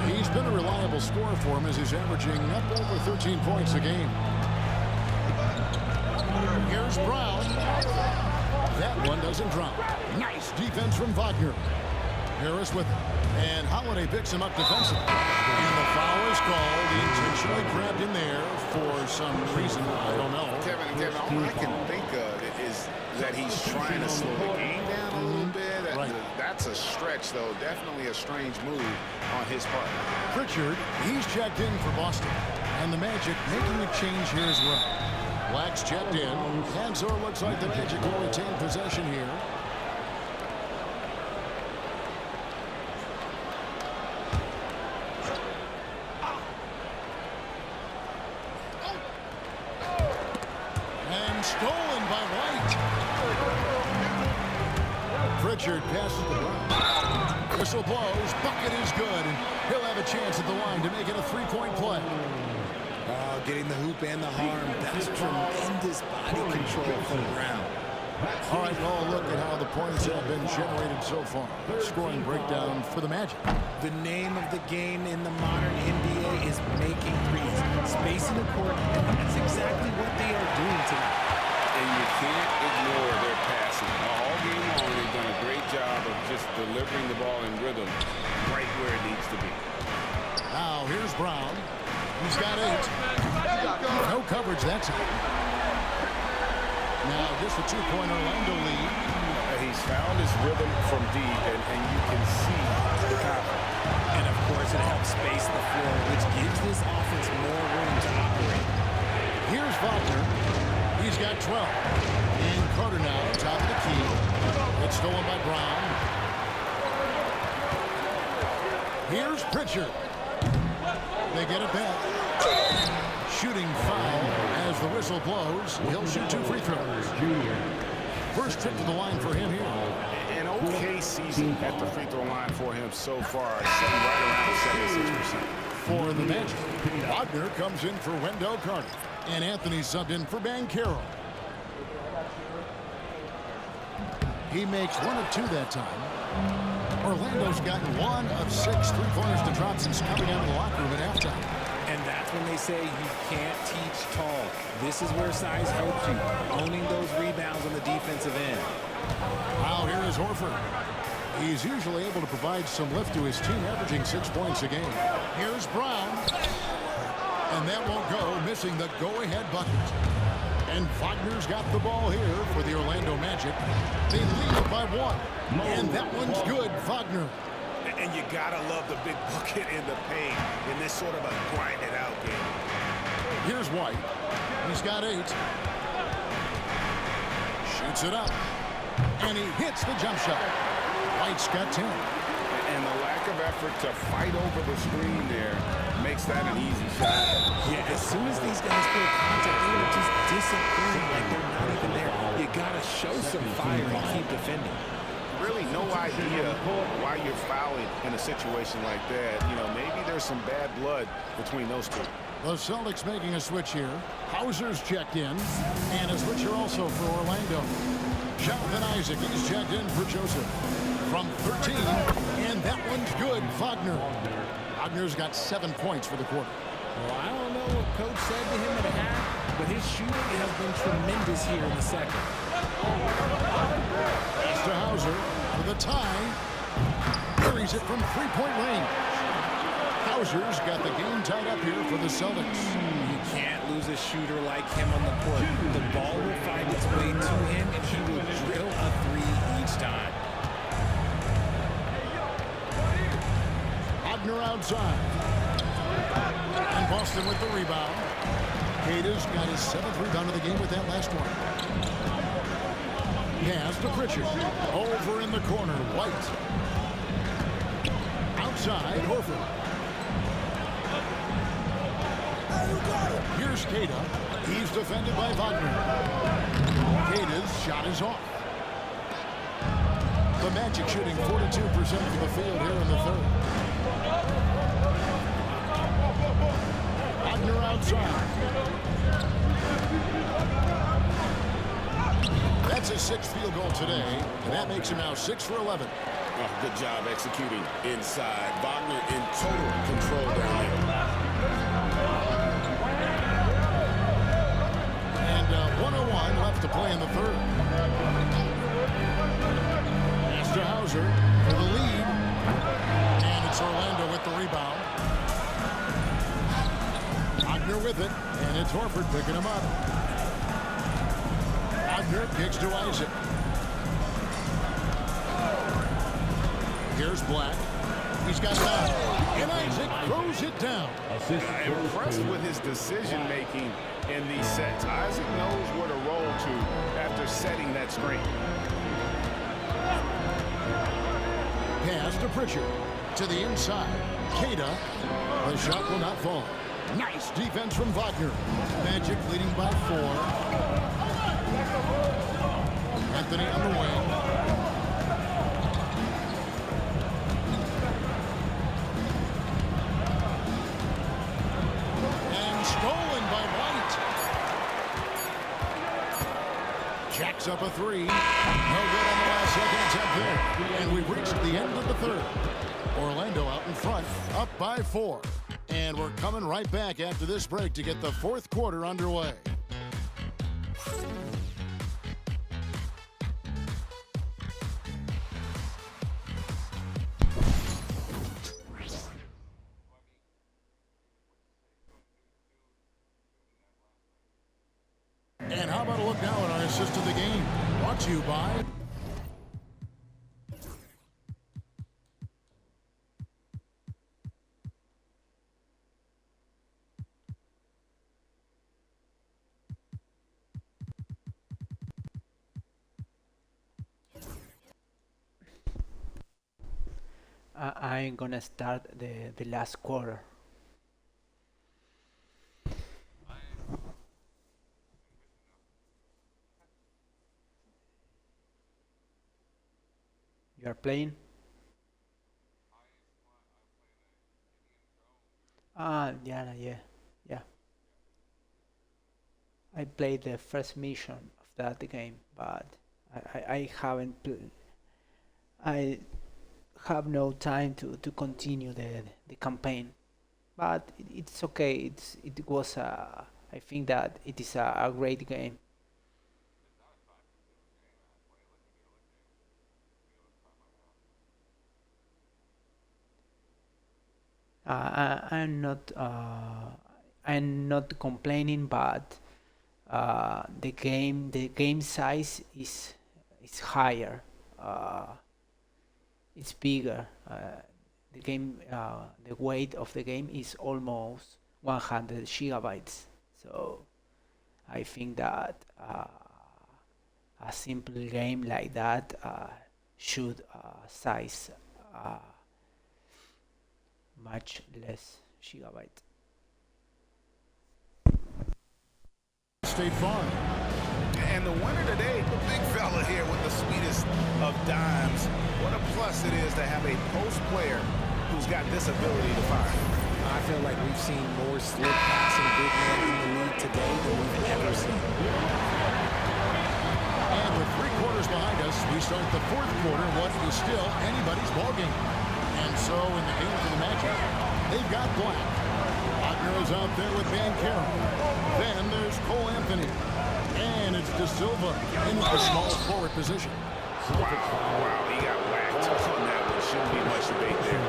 He's been a reliable scorer for him as he's averaging up over 13 points a game. Here's Brown. That one doesn't drop. Nice defense from Wagner. Harris with it. And Holiday picks him up defensively. And the foul is called. He intentionally grabbed in there for some reason. I don't know. Kevin, all I can think of is that he's trying to slow the game down a little bit. That's a stretch, though. Definitely a strange move on his part. Pritchard, he's checked in for Boston. And the Magic making a change here as well. Black's checked in. And so it looks like the Magic will retain possession here. And stolen by White. Pritchard passes the Brown. Whistle blows. Bucket is good. And he'll have a chance at the line to make it a three-point play. Getting the hoop and the harm. That's tremendous body control from Brown. All right, well, look at how the points have been generated so far. Scoring breakdown for the Magic. The name of the game in the modern NBA is making threes, spacing the court, and that's exactly what they are doing tonight. And you can't ignore their passing. All game long, they've done a great job of just delivering the ball in rhythm right where it needs to be. Now, here's Brown. He's got 8. No coverage that time. Now, just a 2-point Orlando lead. He's found his rhythm from deep, and you can see the confidence. And, of course, it helps space the floor, which gives this offense more room to operate. Here's Wagner. He's got 12. And Carter now, top of the key. It's stolen by Brown. Here's Pritchard. They get it back. Shooting foul as the whistle blows. He'll shoot 2 free throws. First trip to the line for him here. An okay season at the free throw line for him so far. Sitting right around 76%. For the Magic, Wagner comes in for Wendell Carter. And Anthony subbed in for Banchero. He makes 1 of 2 that time. Orlando's gotten 1 of 6 three-pointers to drop since coming out of the locker room at halftime. And that's when they say you can't teach tall. This is where size helps you, owning those rebounds on the defensive end. Now here is Horford. He's usually able to provide some lift to his team, averaging 6 points a game. Here's Brown. And that won't go, missing the go-ahead bucket. And Wagner's got the ball here for the Orlando Magic. They lead by 1. And that one's good, Wagner. And you gotta love the big bucket in the paint in this sort of a grinded-out game. Here's White. He's got 8. Shoots it up. And he hits the jump shot. White's got 10. And the lack of effort to fight over the screen there makes that an easy shot. Yeah, as soon as these guys feel contact, they will just disappear like they're not even there. You gotta show some fire and keep defending. really no idea why you're fouling in a situation like that. You know, maybe there's some bad blood between those two. The Celtics making a switch here. Hauser's checked in, and a switcher also for Orlando. Jonathan Isaac, he's checked in for Joseph. From 13, and that one's good. Wagner's got 7 points for the quarter. Well, I don't know what Coach said to him at half, but his shooting has been tremendous here in the second. Pass to Hauser for the tie. Buries it from three-point range. Hauser's got the game tied up here for the Celtics. You can't lose a shooter like him on the court. The ball will find its way to him, and he will drill a three each time. Wagner outside. And Boston with the rebound. Queta's got his 7th rebound of the game with that last one. Pass to Pritchard. Over in the corner, White. Outside, Horford. Here's Queta. He's defended by Wagner. Queta's shot is off. The Magic shooting 42% from the field here in the third. Wagner outside. That's his 6th field goal today, and that makes him now 6 for 11. Oh, good job executing inside. Wagner in total control down there. And 1:01 left to play in the third. Pass to Hauser for the lead. And it's Orlando with the rebound. Wagner with it, and it's Horford picking him up. Wagner kicks to Isaac. Here's Black. He's got 9. And Isaac throws it down. Impressed with his decision-making in these sets. Isaac knows where to roll to after setting that screen. Pass to Pritchard. To the inside. Queta. The shot will not fall. Nice defense from Wagner. Magic leading by 4. Anthony on the wing. And stolen by White. Jacks up a 3. No good on the last second attempt there. And we've reached the end of the third. Orlando out in front, up by 4. And we're coming right back after this break to get the 4th quarter underway. And how about a look now at our assist of the game? Brought to you by... I'm gonna start the last quarter. You are playing? Yeah. I played the first mission of that game, but I haven't I have no time to continue the campaign, but it's okay. It was I think that it is a great game. I'm not complaining, but the game size is higher. It's bigger. The weight of the game is almost 100 gigabytes. So I think that a simple game like that should size much less gigabyte. State Farm. And the winner today, the big fella here with the sweetest of dimes. What a plus it is to have a post player who's got this ability to fire. I feel like we've seen more slick passing big men in the league today than we've ever seen. And with 3 quarters behind us, we start the 4th quarter, what is still anybody's ballgame. And so in the game for the Magic, they've got Black. Ottero's out there with Banchero. Then there's Cole Anthony. And it's De Silva in the small forward position. Wow, he got whacked on that one. Shouldn't be much debate there.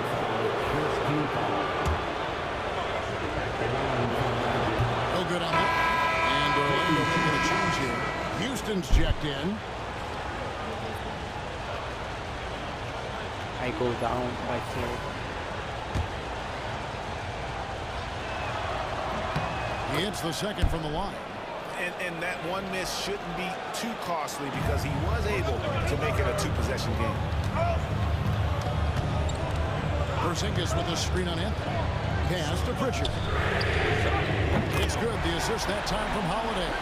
No good on that. And Orlando making a change here. Houston's checked in. I go down by 3. He hits the second from the line. And that one miss shouldn't be too costly because he was able to make it a 2-possession game. Porzingis with a screen on Anthony. Pass to Pritchard. It's good. The assist that time from Holiday.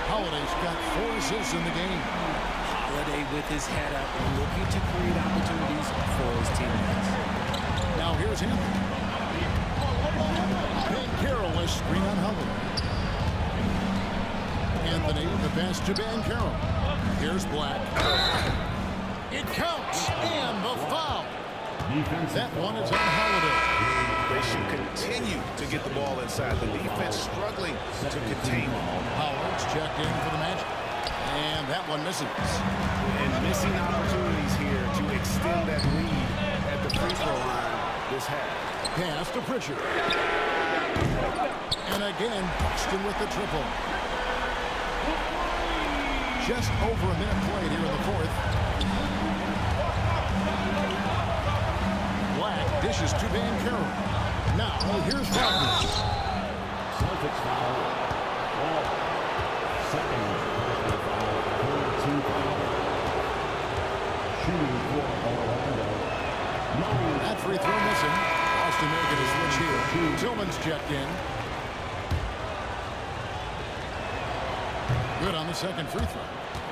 Holiday's got 4 assists in the game. Holiday with his head up, looking to create opportunities for his teammates. Now here's Anthony. Banchero with screen on Holiday. Anthony, the pass to Banchero. Here's Black. It counts, and the foul. That one is on Holiday. They should continue to get the ball inside. The defense struggling to contain them. Howard's checked in for the Magic. And that one misses. And missing opportunities here to extend that lead at the free throw line this half. Pass to Pritchard. And again, Boston with the triple. Just over a minute played here in the 4th. Black dishes to Banchero. Now, here's Wagner. Celtics foul. Ball. Second. Shooting for Orlando. That free throw missing. Boston making a switch here. Tillman's checked in. Good on the second free throw.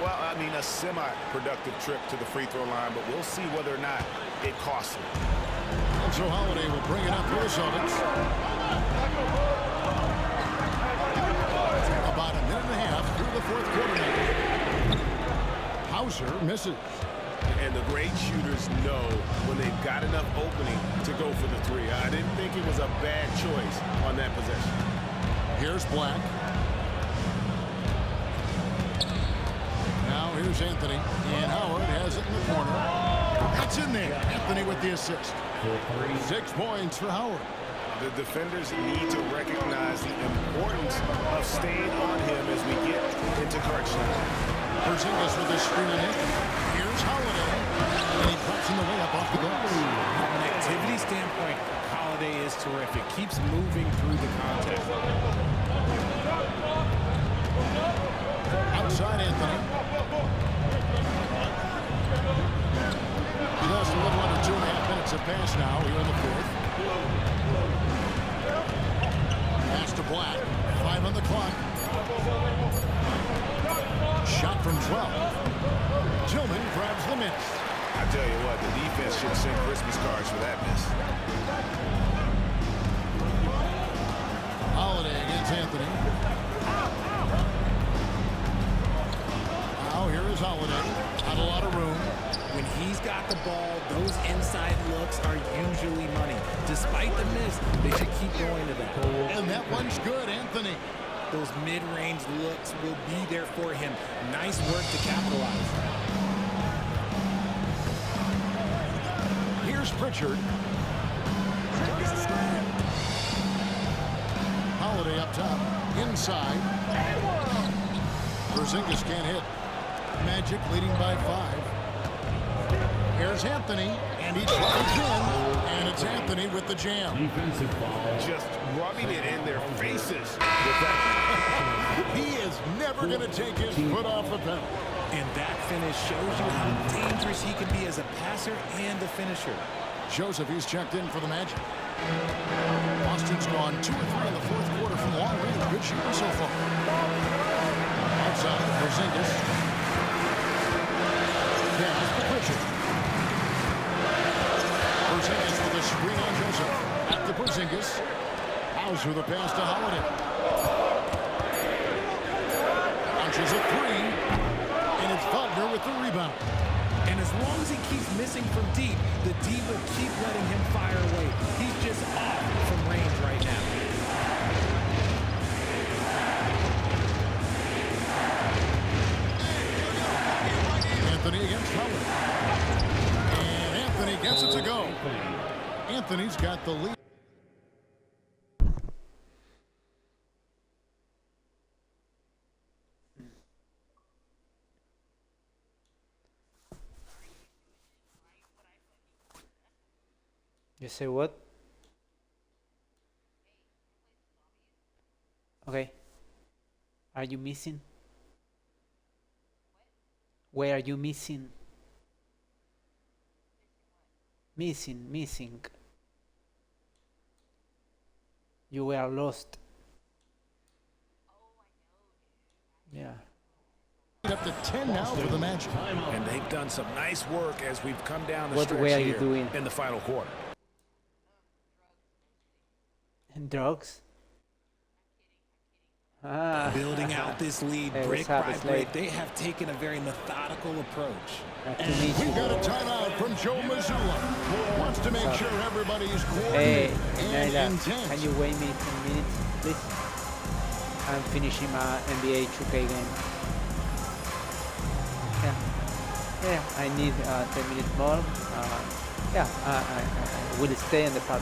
Well, I mean, a semi-productive trip to the free throw line, but we'll see whether or not it costs him. And so Holiday will bring it up for the Celtics. About a minute and a half through the 4th quarter now. Hauser misses. And the great shooters know when they've got enough opening to go for the 3. I didn't think it was a bad choice on that possession. Here's Black. Now here's Anthony. And Howard has it in the corner. That's in there. Anthony with the assist. 6 points for Howard. The defenders need to recognize the importance of staying on him as we get into crunch time. Porzingis with the screen on Anthony. Here's Holiday. And he cuts him the way up off the glass. From an activity standpoint, Holiday is terrific. Keeps moving through the contact. Outside Anthony. He lost a little under 2.5 minutes of pass now here in the 4th. Pass to Black. 5 on the clock. Shot from 12. Tillman grabs the miss. I tell you what, the defense should send Christmas cards for that miss. Holiday against Anthony. Now here is Holiday. Not a lot of room. When he's got the ball, those inside looks are usually money. Despite the miss, they should keep going to that. And that one's good, Anthony. Those mid-range looks will be there for him. Nice work to capitalize. Here's Pritchard. Holiday up top. Inside. Porzingis can't hit. Magic leading by 5. Here's Anthony, and he tries again, and it's Anthony with the jam. Defensive foul. Just rubbing it in their faces. He is never going to take his foot off the pedal. And that finish shows you how dangerous he can be as a passer and a finisher. Joseph, he's checked in for the Magic. Boston's gone 2 or 3 in the 4th quarter from long range. Good shooting so far. Outside, Porzingis. Pass to goes with a pass to Holiday. Launches a three, and it's Butler with the rebound. And as long as he keeps missing from deep, the D will keep letting him fire away. He's just off from range right now. Anthony against Howard. And Anthony gets it to go. Anthony's got the lead. You say what? Okay. Are you missing? Where are you missing? Missing. You were lost. Yeah. Up to 10 now for the Magic. And they've done some nice work as we've come down the What stretch were you here doing? in the final quarter. And drugs? Ah. Building out this lead Hey, brick what's up, by it's brick, late. they have taken a very methodical approach. Nice to meet We've you. got a timeout from Joe Mazzulla. Wants to make sure everybody's Hey, coordinated and Naila, intense. can you wait me 10 minutes, please? I'm finishing my NBA 2K game. Yeah, I need 10 minutes more. Yeah, I will stay in the park.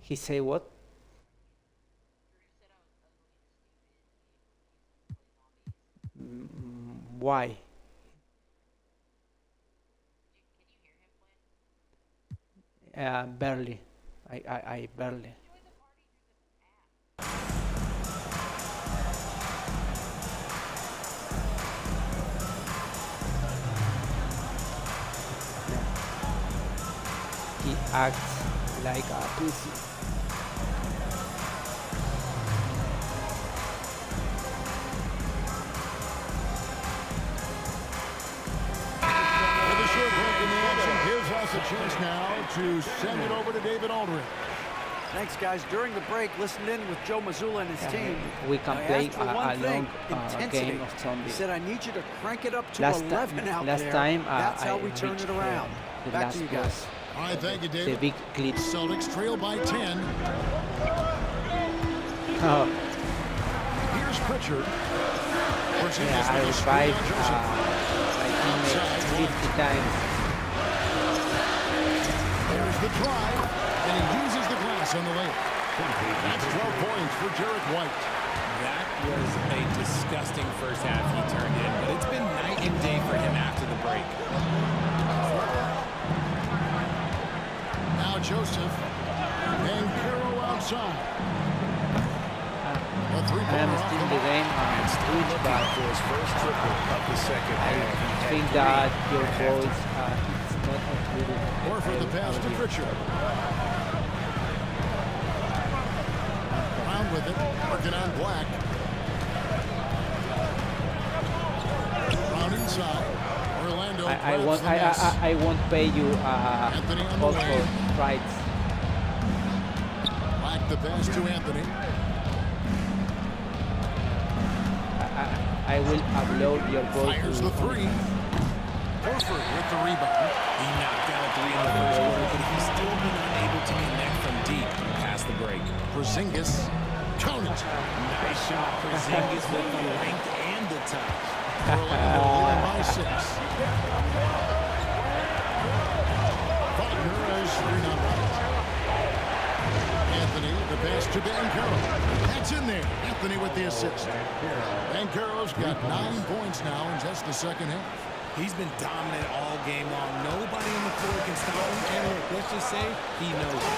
He say what? Why? Barely. I barely. He acts like a pussy. With a short break in the action, gives us a chance now to send it over to David Aldridge. Thanks, guys. During the break, listened in with Joe Mazzulla and his team. We can I play asked for a one thing, long intensity. game of He zombies. said, I need you to crank it up to Last 11 out there. last time, That's how I we turn reached it around. the Back last to you boss. guys. All right, thank you, The David. big clip. Celtics trail by 10. Oh, Here's Pritchard. yeah, I revived my teammates 50 times. There's the drive, and he uses the glass on the layup. That's 12 points for Jarrett White. That was a disgusting first half he turned in, but it's been night and day for him after the break. Now Joseph and Carroll outside. A I am three-pointer off still the in the game. Still looking for his first triple of the second I half. He had think three that your at voice it's not included. Horford the pass to Pritchard. Brown with it, working on Black. Brown inside. Orlando grabs the miss. I won't pay you Anthony on the also way. rights. Black the pass to Anthony. I will upload your voice Fires to the three. Horford with the rebound. He knocked down a three in the first quarter, but he's still been unable to connect from deep past the break. Porzingis. Count it. Nice shot for Zingis with the length and the touch. Orlando leading by 6. Wagner is 3-0. Anthony, the pass to Banchero. That's in there. Anthony with the assist. Banchero's got 9 points now in just the second half. He's been dominant all game long. Nobody on the floor can stop him. And look, let's just say he knows it.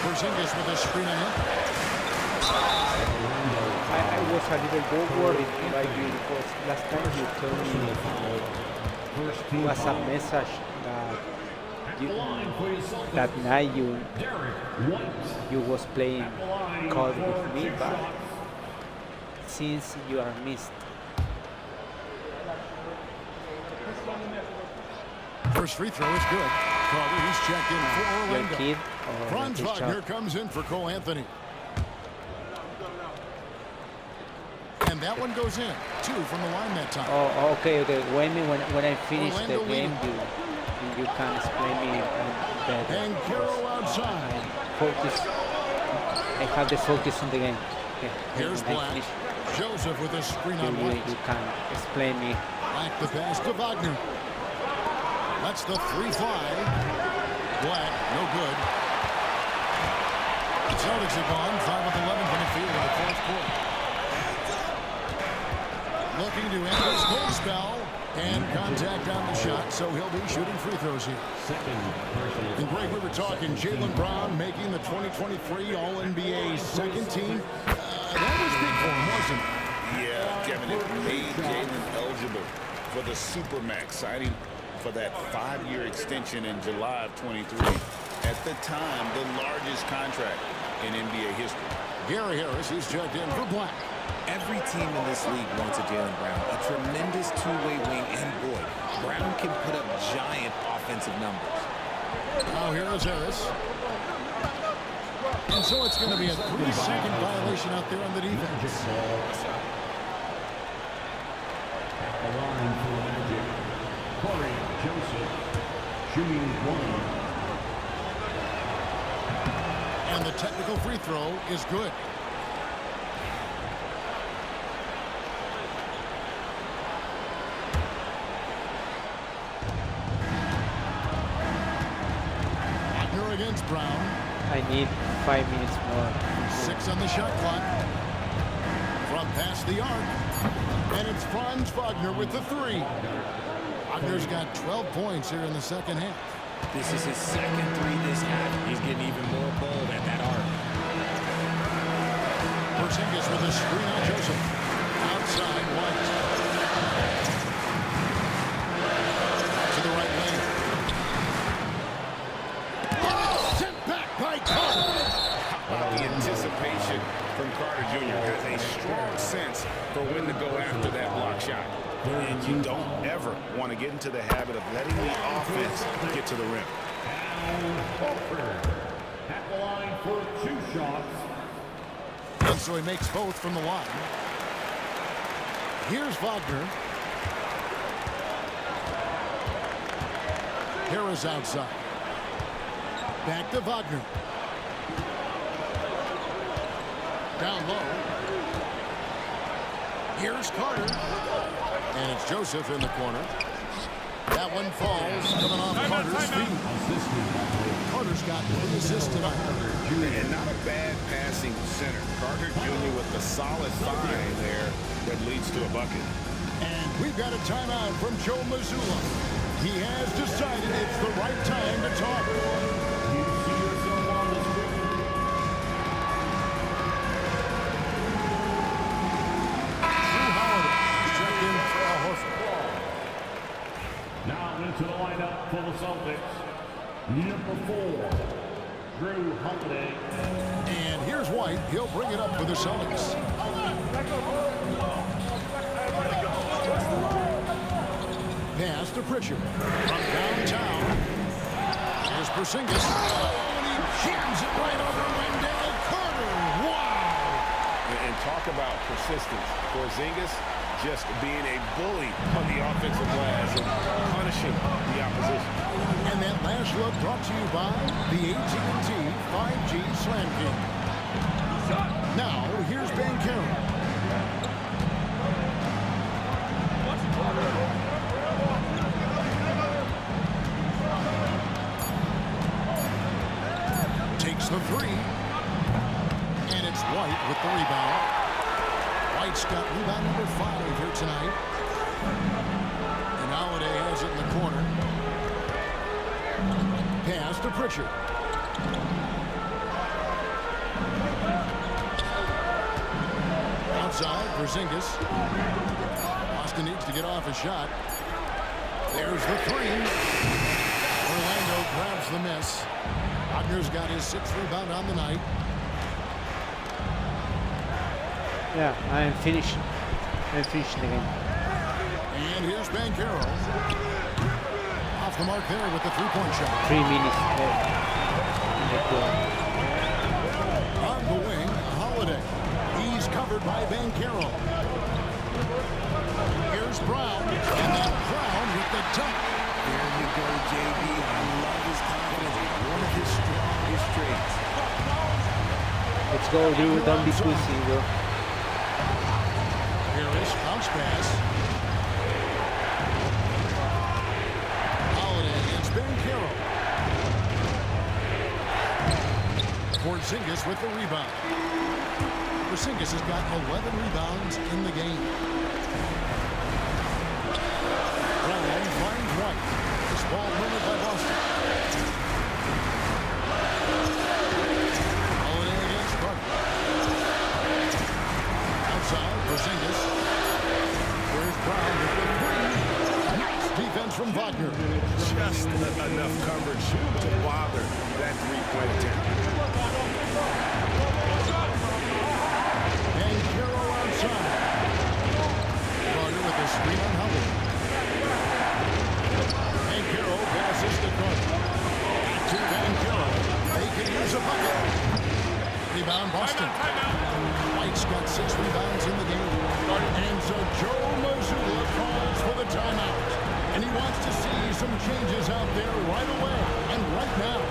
Porzingis with a screen on him. I was a little bit worried about you because last time you told me it was a message that night you was playing COD with me, but since you are missed. First free throw is good. Carter, he's checked in for Your Orlando. kid. Franz Wagner comes in for Cole Anthony. And that one goes in. 2 from the line that time. Oh, okay. When I finish the Orlando game, you can explain me better. And Caro outside. Focus. I have the focus on the game. Okay. Here's when I Black. finish, Joseph with a screen on you White. can explain me. Black the pass to Wagner. That's the 3 fly. Black, no good. The Celtics have gone 5 of 11 from the field in the fourth quarter. Looking to end his cold spell. And contact on the shot, so he'll be shooting free throws here. And Greg, we were talking Jaylen Brown making the 2023 All-NBA second team. That was big for him, wasn't it? Yeah, Kevin, it made Jaylen eligible for the Supermax, signing for that 5-year extension in July of 23. At the time, the largest contract in NBA history. Gary Harris, he's checked in for Black. Every team in this league wants a Jaylen Brown, a tremendous two-way wing, and boy, Brown can put up giant offensive numbers. Now here is Harris. And so it's going to be a 3-second violation out there on the defense. At the line for the Magic, Corey Joseph, shooting 1. And the technical free throw is good. Against Brown. I need 5 minutes more. 6 on the shot clock. From past the arc. And it's Franz Wagner with the 3. Wagner's got 12 points here in the second half. This is his second 3 this half. He's getting even more bold at that arc. Porzingis with a screen on Joseph. Outside White. To the right lane. The anticipation from Carter Jr. has a strong sense for when to go after that block shot. And you don't ever want to get into the habit of letting the offense get to the rim. At the line for 2 shots. And so he makes both from the line. Here's Wagner. Harris outside. Back to Wagner. Down low. Here's Carter. And it's Joseph in the corner. That one falls, coming off Carter's feet. Carter's got 3 assists tonight. And not a bad passing center. Carter Jr. with the solid 5 there that leads to a bucket. And we've got a timeout from Joe Mazzulla. He has decided it's the right time to talk. Now into the lineup for the Celtics. Number 4, Drew Holiday. And here's White. He'll bring it up for the Celtics. Pass to Pritchard. From downtown. Here's Porzingis. Oh, and he jams it right over Wendell Carter. Wow! And talk about persistence. Porzingis just being a bully on the offensive glass and punishing the opposition. And that last look brought to you by the AT&T 5G Slam King. Now, here's Banchero. Takes the 3. And it's White with the rebound. White's got rebound number 5 here tonight. And Holiday has it in the corner. Pass to Pritchard. Outside, Porzingis. Boston needs to get off a shot. There's the 3. Orlando grabs the miss. Wagner's got his 6th rebound on the night. Yeah, I'm finishing the game. And here's Banchero. Off off the mark there with the three-point shot. 3 minutes left in the quarter. On the wing, Holiday. He's covered by Banchero. Here's Brown, and then Brown with the dunk. There you go, JB. I love his confidence. One of his strongest traits. Let's go, dude. Don't be pussy, bro. Here is bounce pass. Holiday against Banchero. Porzingis with the rebound. Porzingis has got 11 rebounds in the game. Brown finds White. This ball moved by Boston. Holiday against Carter. Outside, Porzingis. Here's Brown with the three. Nice defense from Wagner. Just enough coverage to bother that three-point attempt. Banchero outside. Carter with the screen on Howard. Banchero passes to Carter. Back to Banchero. They can use a bucket. Rebound Boston. White's got 6 rebounds in the game. And so Joe Mazzulla calls for the timeout. And he wants to see some changes out there right away and right now.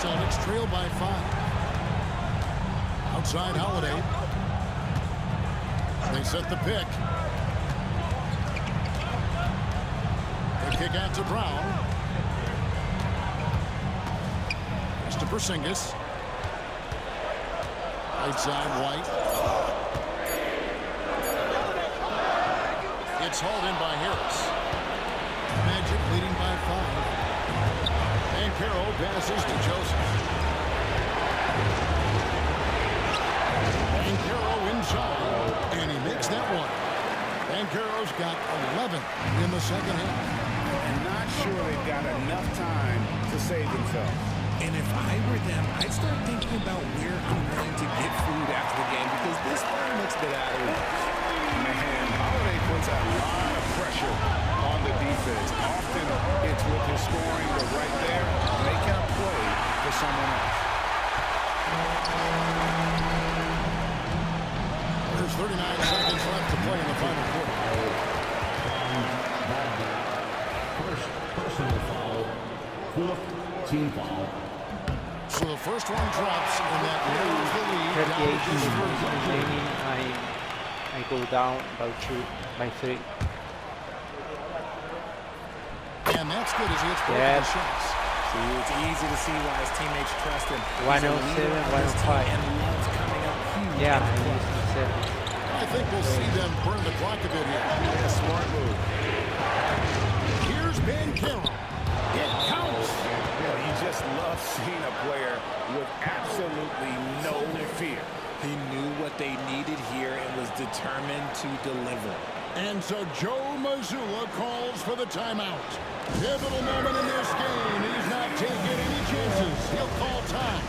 Celtics trail by 5. Outside Holiday. They set the pick. They kick out to Brown. It's to Porzingis. Right side, White. It's hauled in by Harris. Magic leading by 5. Banchero passes to Joseph. Banchero inside, and he makes that one. Banchero's got 11 in the second half. And not sure they've got enough time to save themselves. And if I were them, I'd start thinking about where I'm going to get food after the game because this one looks a bit out of reach. Man, Holiday puts a lot of pressure on the defense. Often it's with his scoring, but right there, making a play for someone else. There's 39 seconds left to play in the final quarter. First personal foul, 4th team foul. So the first one drops, and that narrows the lead. 38 minutes remaining. I go down by 3. And that's good as he hits both Yes. of the shots. See, it's easy to see why his teammates trust him. 107, 105. And loves coming up huge. Yeah, in the clutch. 107. I think we'll see them burn the clock a bit here. Yeah, smart move. Here's Banchero. It counts. You just love seeing a player with absolutely no fear. He knew what they needed here and was determined to deliver. And so Joe Mazzulla calls for the timeout. Pivotal moment in this game. He's not taking any chances. He'll call time.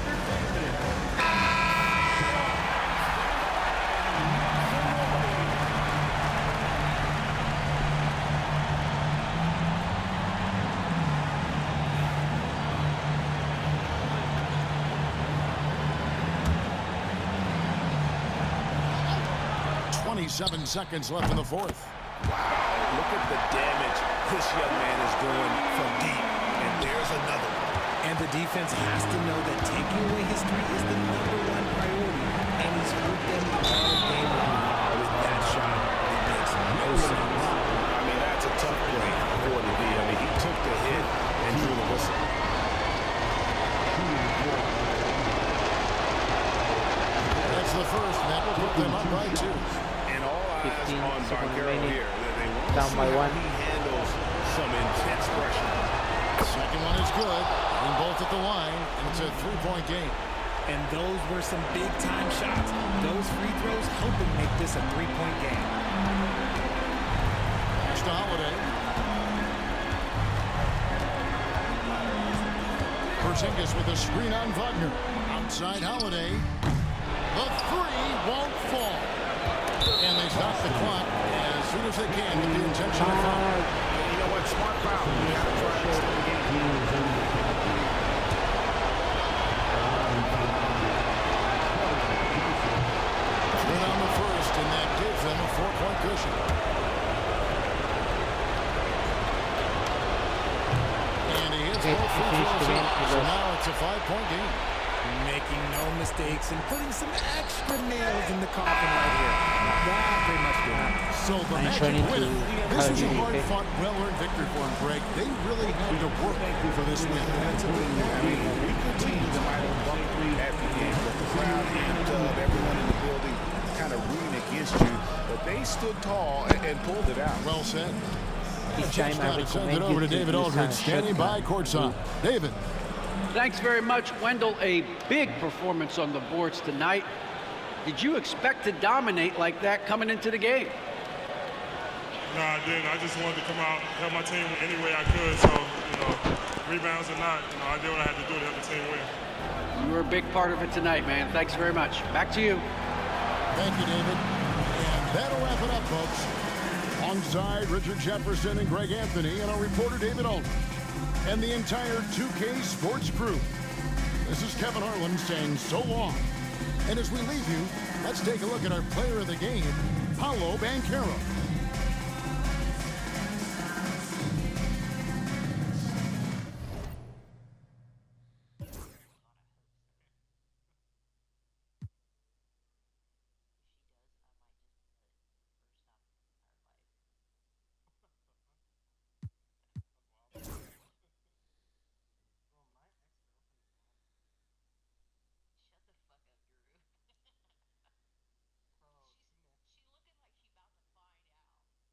Seven seconds left in the fourth. Wow, look at the damage this young man is doing from deep. And there's another one. And the defense has to know that taking away his 3 is the #1 priority. And he's hurt them all game long with that shot. It makes no sense. I mean, that's a tough play for the D. I mean, he took the hit and drew the whistle. That's the first. That will put them up by 2. 15 on seconds Banchero remaining. here. They want to Down see by how 1. he handles some intense pressure. Second one is good. And both at the line, and it's a three-point game. And those were some big-time shots. Those free throws helping make this a three-point game. Pass to Holiday. Porzingis with a screen on Wagner. Outside Holiday. The three won't fall. And they stop the clock as soon as they can with the intention of foul. You know what? Smart foul. You got to try to extend the game. Good on the first, and that gives them a 4-point cushion. And he hits both free throws up, so now it's a 5-point game. Making no mistakes and putting some extra nails in the coffin right here. That pretty much did it. So the Magic win. This was a hard-fought, well-earned victory for them, Greg. They really had to work for this win. That's a big thing. I mean, weaker teams might have bumped at the end, but the crowd amped up, everyone in the building kind of rooting against you, but they stood tall and pulled it out. Well said. Each time I Send it over to David Aldridge, standing by courtside. David. Thanks very much, Wendell. A big performance on the boards tonight. Did you expect to dominate like that coming into the game? No, I didn't. I just wanted to come out, help my team any way I could. So, rebounds or not, I did what I had to do to help the team win. You were a big part of it tonight, man. Thanks very much. Back to you. Thank you, David. And that'll wrap it up, folks. Alongside Richard Jefferson and Greg Anthony and our reporter David Aldridge and the entire 2K Sports crew. This is Kevin Harlan saying so long. And as we leave you, let's take a look at our player of the game, Paolo Banchero.